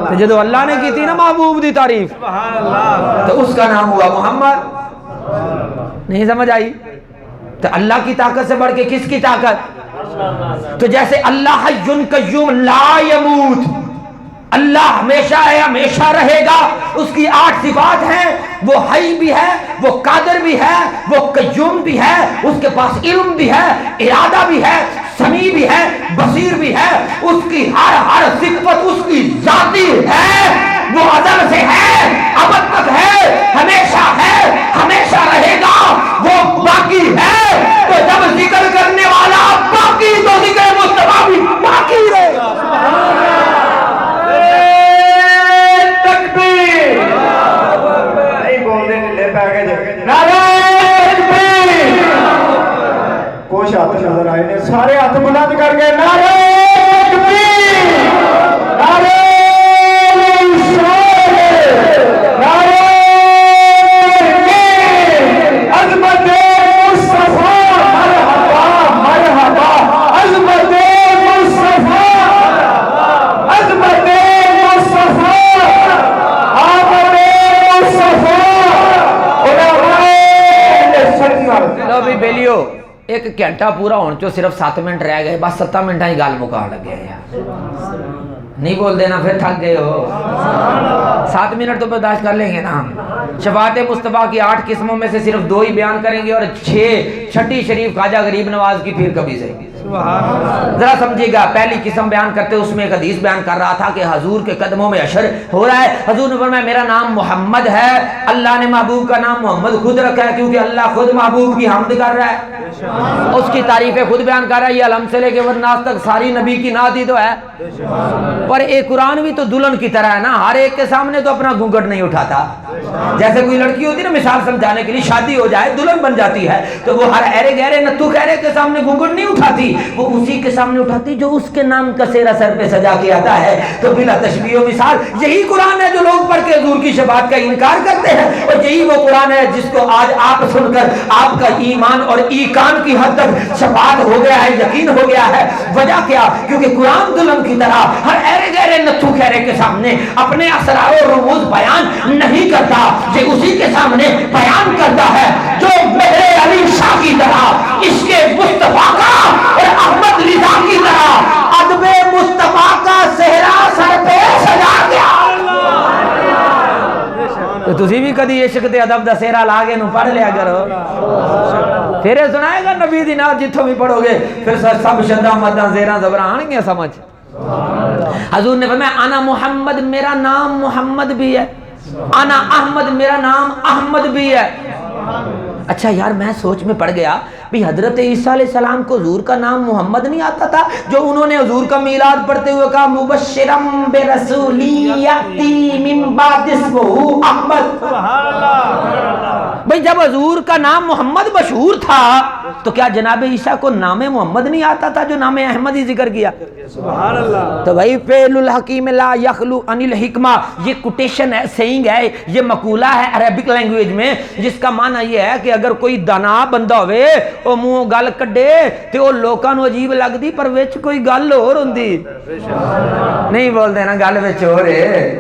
Speaker 1: تو جدو اللہ نے کی تھی نا محبوب دی تعریف،
Speaker 2: سبحان اللہ،
Speaker 1: تو اس کا نام ہوا محمد۔ نہیں سمجھ آئی؟ تو اللہ کی طاقت سے بڑھ کے کس کی طاقت؟ تو جیسے اللہ حی قیوم لا یموت، اللہ ہمیشہ ہے، ہمیشہ رہے گا، اس کی 8 صفات ہیں، وہ حی بھی ہے، وہ قادر بھی ہے، وہ قیوم بھی ہے، اس کے پاس علم بھی ہے، ارادہ بھی ہے، سمیع بھی ہے، بصیر بھی ہے، اس کی ہر صفت اس کی ذاتی ہے، وہ ازل سے ہے، ابد تک ہے، ہمیشہ ہے، ہمیشہ رہے گا، وہ باقی ہے، تو جب ذکر کرنے والا باقی تو ذکر مصطفیٰ بھی باقی رہے گا۔
Speaker 3: کچھ ہاتھ نظر آئے نے، سارے ہاتھ بلند کر کے نعرہ تکبیر، نعرہ رسالت، نعرہ تکبیر، عظمت مصطفیٰ، مرحبا مرحبا، عظمت مصطفیٰ، عظمت مصطفیٰ، آمد مصطفیٰ،
Speaker 1: لو بھی بیلیو ایک گھنٹہ پورا ہونے چو صرف 7 منٹ رہ گئے، بس 7 منٹہ ہی گال مکان لگے ہیں یار، نہیں بول دینا پھر تھک گئے ہو، 7 منٹ تو برداشت کر لیں گے نا۔ شفاعت مصطفیٰ کی 8 قسموں میں سے صرف 2 ہی بیان کریں گے، اور 6 چھٹی شریف خواجہ غریب نواز کی پھر کبھی سے ذرا سمجھیے گا، پہلی قسم بیان کرتے اس میں ایک حدیث بیان کر رہا تھا کہ حضور کے قدموں میں عشر ہو رہا ہے. حضور نے فرمایا میرا نام محمد ہے، اللہ نے محبوب کا نام محمد خود رکھا ہے کیونکہ اللہ خود محبوب کی حمد کر رہا ہے، اس کی تعریفیں خود بیان کر رہا ہے. یہ الحمد سے لے کے والناس تک ساری نبی کی نعت ہی تو ہے. پر ایک قرآن بھی تو دلہن کی طرح ہے نا، ہر ایک کے سامنے تو اپنا گھونگھٹ نہیں اٹھاتا. جیسے کوئی لڑکی ہوتی ہے نا، مثال سمجھانے کے لیے شادی ہو جائے دلہن بن جاتی ہے تو وہ ہر ایرے گہرے نتھو خیرے کے سامنے گھونگھٹ نہیں اٹھاتی، وہ اسی کے سامنے اٹھاتی جو اس کے نام کا سیرا سر پہ سجا کے آتا ہے. تو بلا تشبیہ و مثال یہی قرآن ہے جو لوگ پڑھ کے حضور کی شفاعت کا انکار کرتے ہیں، اور یہی وہ قرآن ہے جس کو آج آپ سن کر آپ کا ایمان اور ایقان کی حد تک شفاعت ہو گیا ہے، یقین ہو گیا ہے. وجہ کیا؟ کیونکہ قرآن دلہن کی طرح ہر ایرے گہرے نتھو خیرے کے سامنے اپنے اسرار و رموز بیان نہیں کرتا، یہ اسی کے سامنے بیان کرتا ہے جو میرے علی شاہ کی طرح، عشق مصطفیٰ کا اور احمد رضا کی طرح ادب مصطفیٰ کا صحرا سر پہ سجا گیا. تو تسی بھی کدی عشق تے ادب دا صحرا لا کے نو پڑھ لیا کرو، پھر یہ سنائے گا نبی دی نعت جتھوں بھی پڑھو گے پھر سب شدہ مدہ زیرہ زبرہ آن گے سمجھ. حضور نے فرمایا انا محمد، میرا نام محمد بھی ہے، انا احمد، میرا نام احمد بھی ہے. اچھا یار میں سوچ میں پڑ گیا بھی حضرت عیسیٰ علیہ السلام کو حضور کا نام محمد نہیں آتا تھا جو انہوں نے حضور کا میلاد پڑھتے ہوئے کہا مبشرم برسولی یاتی من بعد اسمہ احمد. بھئی جب حضور کا نام محمد مشہور تھا تو کیا جناب عیسیٰ کو نام محمد نہیں آتا تھا جو نام احمد ہی ذکر کیا؟
Speaker 2: سبحان اللہ.
Speaker 1: تو بھائی فعل الحکیم لا یخلو عن الحکمہ، یہ کوٹیشن ہے، سیئنگ ہے، یہ مقولہ ہے عربک لینگویج میں جس کا معنی یہ ہے کہ اگر کوئی دانا بندہ ہوئے او منہ گل کڈے تے او لوکاں نو عجیب لگدی پر وچ کوئی گل ہور ہوندی نہیں، بولتے نا گل وچ ہو رہے.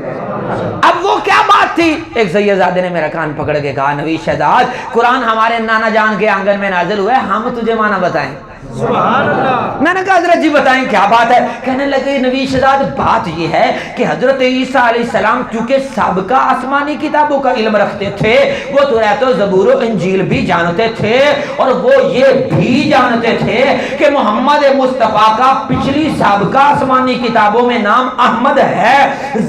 Speaker 1: اب وہ کیا بات تھی؟ ایک سیدزادے نے میرا کان پکڑ کے کہا نبی شہزاد قرآن ہمارے نانا جان کے آنگن میں نازل ہوا ہے، ہم تجھے معنی بتائیں.
Speaker 2: سبحان اللہ.
Speaker 1: میں نے کہا حضرت جی بتائیں کیا بات ہے؟ کہنے لگے نبی شہزاد بات یہ ہے کہ حضرت عیسیٰ علیہ السلام کیونکہ سابقہ آسمانی کتابوں کا علم رکھتے تھے، وہ توریت و زبور و انجیل بھی جانتے تھے، اور وہ یہ بھی جانتے تھے کہ محمد مصطفیٰ کا پچھلی سابقہ آسمانی کتابوں میں نام احمد ہے،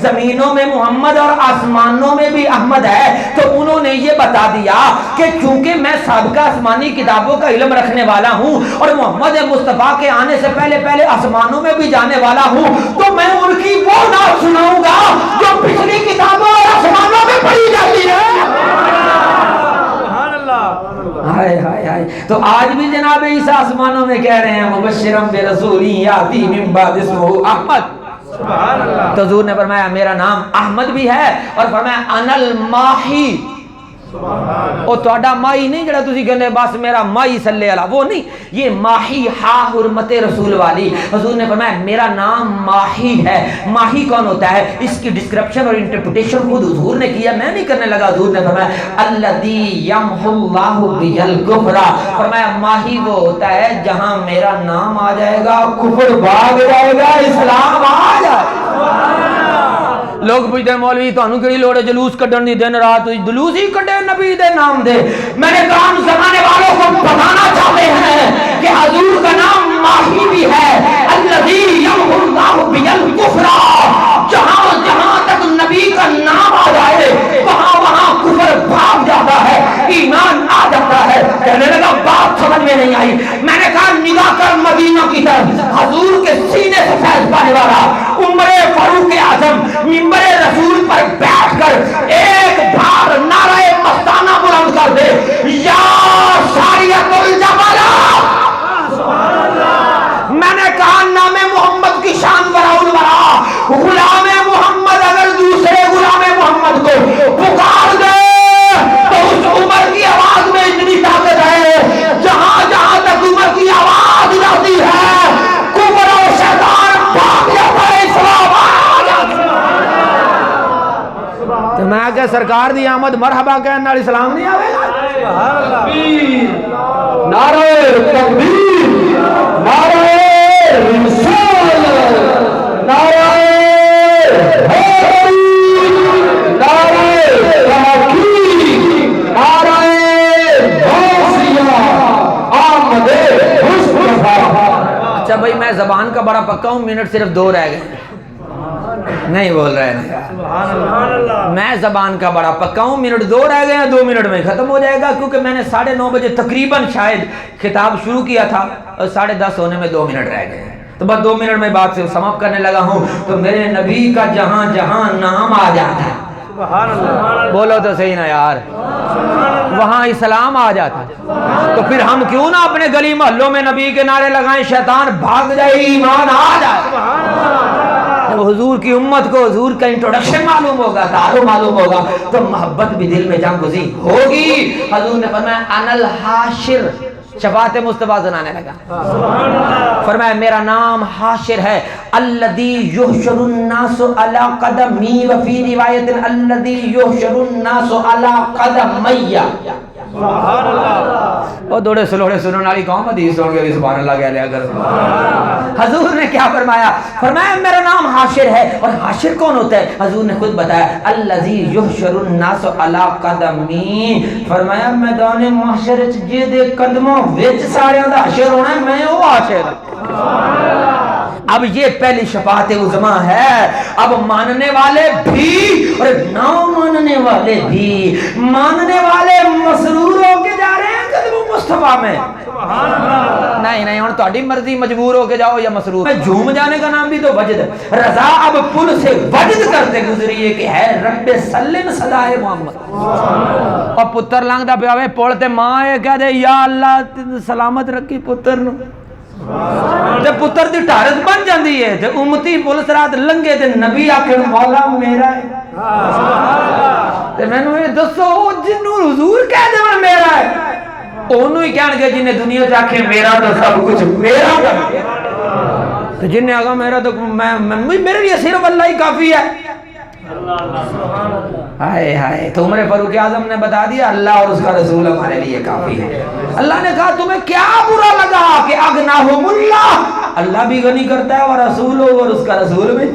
Speaker 1: زمینوں میں محمد اور آسمانوں میں بھی احمد ہے. تو انہوں نے یہ بتا دیا کہ چونکہ میں سابقہ آسمانی کتابوں کا علم رکھنے والا ہوں اور محمد مصطفیٰ کے آنے سے پہلے پہلے آسمانوں میں بھی جانے والا ہوں، تو میں ان کی وہ نعت سناؤں گا جو پچھلی کتابوں اور آسمانوں میں پڑھی جاتی ہے.
Speaker 2: سبحان اللہ.
Speaker 1: ہائے ہائے ہائے. تو آج بھی جناب عیسیٰ آسمانوں میں کہہ رہے ہیں مبشرم برسول یاتی من بعد اسمہ احمد.
Speaker 2: سبحان اللہ.
Speaker 1: تو حضور نے فرمایا میرا نام احمد بھی ہے، اور فرمایا انا الماحی، او توڑا مائی نہیں جڑا تسی کہنے بس میرا مائی صلی اللہ، وہ نہیں، یہ ماہی ہا حرمت رسول والی. حضور نے فرمایا میرا نام ماہی ہے. ماہی کون ہوتا ہے؟ اس کی ڈسکرپشن اور انٹرپریٹیشن خود حضور نے کیا، میں نہیں کرنے لگا. حضور نے فرمایا الذی یمحو اللہ بہ الکفر، فرمایا ماہی وہ ہوتا ہے جہاں میرا نام آ جائے گا کفر بھاگ جائے گا، اسلام آ جائے گا. لوگ پوچھتے ہیں مولوی تانوں کیڑی لوڑ ہے جلوس کڈن دی، دن رات جلوس ہی کڈے نبی دے نام دے. میں نے کہا ہم زمانے والوں کو بتانا چاہتے ہیں کہ حضور کا نام ماہی بھی ہے، الذی یمحو اللہ بہ الکفر، جہاں جہاں تک نبی کا نام آ جائے وہاں وہاں کفر بھاگ جاتا ہے، ایمان آ جاتا ہے. کہنے لگا بات سمجھ میں نہیں آئی. میں نے کہا نگاہ کر مدینہ کی طرف، حضور کے سینے سے فیض پانے والا عمر فاروق اعظم ممبر رسول پر بیٹھ کر ایک بار نعرہ مستانہ بلند کر دے، یا ساریت الجبل. میں نے کہا نام محمد کی شان براؤن برا، غلام محمد اگر دوسرے غلام محمد کو پکار دے تو اس عمر کی آواز میں اتنی طاقت ہے، جہاں جہاں تک عمر کی آواز جاتی ہے کفر و شیطان بھاگ جاتا ہے، اسلام آ جاتا ہے. تو میں کہ سرکار دی آمد مرحبا کہنے والی اسلام نہیں آئے گا.
Speaker 2: سبحان اللہ.
Speaker 3: نعرہ تکبیر، نعرہ رسالت، نعرہ حیدری، نعرہ تحقیق، نعرہ غوثیہ، آمد مصطفیٰ.
Speaker 1: ہوں منٹ صرف 2 رہ گئے. نہیں بول رہے نا.
Speaker 2: سبحان اللہ.
Speaker 1: میں زبان کا بڑا پکا ہوں, منٹ 2 رہ گئے ہیں, 2 منٹ میں ختم ہو جائے گا, کیونکہ میں نے 9:30 بجے تقریباً شاید خطاب شروع کیا تھا اور 10:30 ہونے میں 2 منٹ رہ گئے ہیں. تو بس 2 منٹ میں بات سے سماپت کرنے لگا ہوں. تو میرے نبی کا جہاں جہاں نام آ جاتا ہے,
Speaker 2: سبحان اللہ.
Speaker 1: بولو تو صحیح نا یار, وہاں اسلام آ جاتا ہے. تو پھر ہم کیوں نہ اپنے گلی محلوں میں نبی کے نعرے لگائیں, شیطان بھاگ جائے, ایمان آ جائے. جب حضور کی امت کو حضور کا انٹروڈکشن معلوم ہوگا, تعارف معلوم ہوگا, تو محبت بھی دل میں جنگ گزی ہوگی. حضور نے فرمایا ان الحاشر, شفاعت مصطفیٰ سنانے لگا. فرمایا میرا نام حاشر ہے, الذی یحشر الناس علی قدمی, وفی روایت الذی یحشر الناس علی قدمی.
Speaker 2: سبحان اللہ.
Speaker 1: وہ دوڑے سلوڑے سننے والی قوم حدیث سن کے سبحان اللہ کہہ لیا کر. حضور نے کیا فرمایا؟ فرمایا میرا نام حاشر ہے. اور حاشر کون ہوتا ہے؟ حضور نے خود بتایا الذی یحشر الناس علی قدمی. فرمایا میدان محشر وچ جے قدموں وچ سارے دا حشر ہونا ہے, میں وہ حاشر. اب یہ پہلی شفاعت عظمیٰ ہے. اب ماننے والے بھی اور نہ ماننے والے بھی, ماننے والے مسرور ہو کے جا رہے ہیں قدم مصطفیٰ میں. نہیں نہیں, ہوں تہاڈی مرضی, مجبور ہو کے جاؤ یا مسرور. میں جھوم جانے کا نام بھی تو وجد. رضا اب پل سے وجد کرتے گزری ہے کہ ہے رب سلم صدائے محمد. اور پتر لنگدا پیا ہوے پل تے, ماں اے کہہ دے یا اللہ سلامت رکھی پتر نو. تے پتر دی ٹارت بن جاندی ہے, تے امتی پولیس رات لنگے تے نبی آکھن مولا میرا ہے. تے مینوں یہ دسو جنوں حضور کہہ دے میرا ہے, اونوں ہی کہن گے جنہیں دنیا چ آکھے میرا تو سب کچھ میرا ہے. تے جنہیں آگا میرا تو میرے لیے صرف اللہ ہی کافی ہے. ہائے ہائے, تو عمر فاروق اعظم نے بتا دیا اللہ اور اس کا رسول ہمارے لیے کافی ہے. اللہ نے کہا تمہیں کیا برا لگا کہ اغناہم اللہ, اللہ بھی غنی کرتا ہے اور رسول اور اس کا رسول بھی.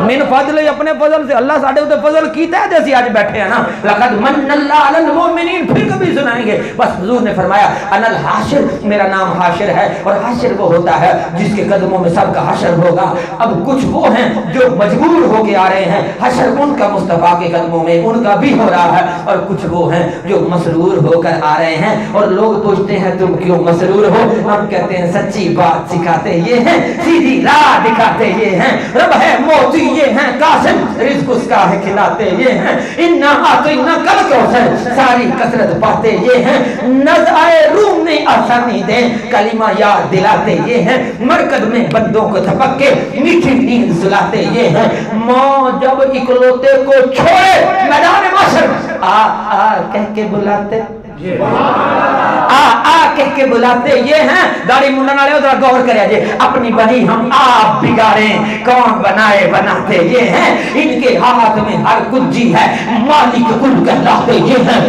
Speaker 1: من فضل, اپنے فضل سے اللہ ساڑھے ہوتے فضل کیتا ہے جیسے آج بیٹھے ہیں نا. لقد من اللہ علی المؤمنین, پھر کبھی سنائیں گے. بس حضور نے فرمایا ان الحاشر, میرا نام حاشر ہے. اور حاشر وہ ہوتا ہے جس کے قدموں میں سب کا حشر ہوگا. اب کچھ وہ ہیں جو مجبور ہو کے آ رہے ہیں, حشر ان کا مصطفیٰ کے قدموں میں ان کا بھی ہو رہا ہے. اور کچھ وہ ہیں جو مسرور ہو کر آ رہے ہیں. اور لوگ پوچھتے ہیں تم کیوں مسرور ہو؟ ہم کہتے ہیں سچی بات سکھاتے یہ ہیں, سیدھی راہ دکھاتے یہ ہیں, رب ہے موتی یہ ہیں, قاسم رزق اس کا ہے کھلاتے یہ ہیں, انا آتینا کل کوثر ساری کثرت پاتے یہ ہیں, نزعے روم نے آسانی دے کلمہ یاد دلاتے یہ ہیں, مرکز میں بندوں کو تھپک کے میٹھی نیند سلاتے یہ ہیں. ماں جب اکلوتے کو چھوڑے میدان محشر آ آ کہہ کے بلاتے, آ آ کہہ کے بلاتے یہ ہیں. داڑھی منڈن والے ذرا غور کریا جی, اپنی بنی ہم آپ بگاڑیں کون بنائے بناتے یہ ہیں. ان کے ہاتھ میں ہر کچھ جی ہے, مالک کل کہلاتے یہ ہیں.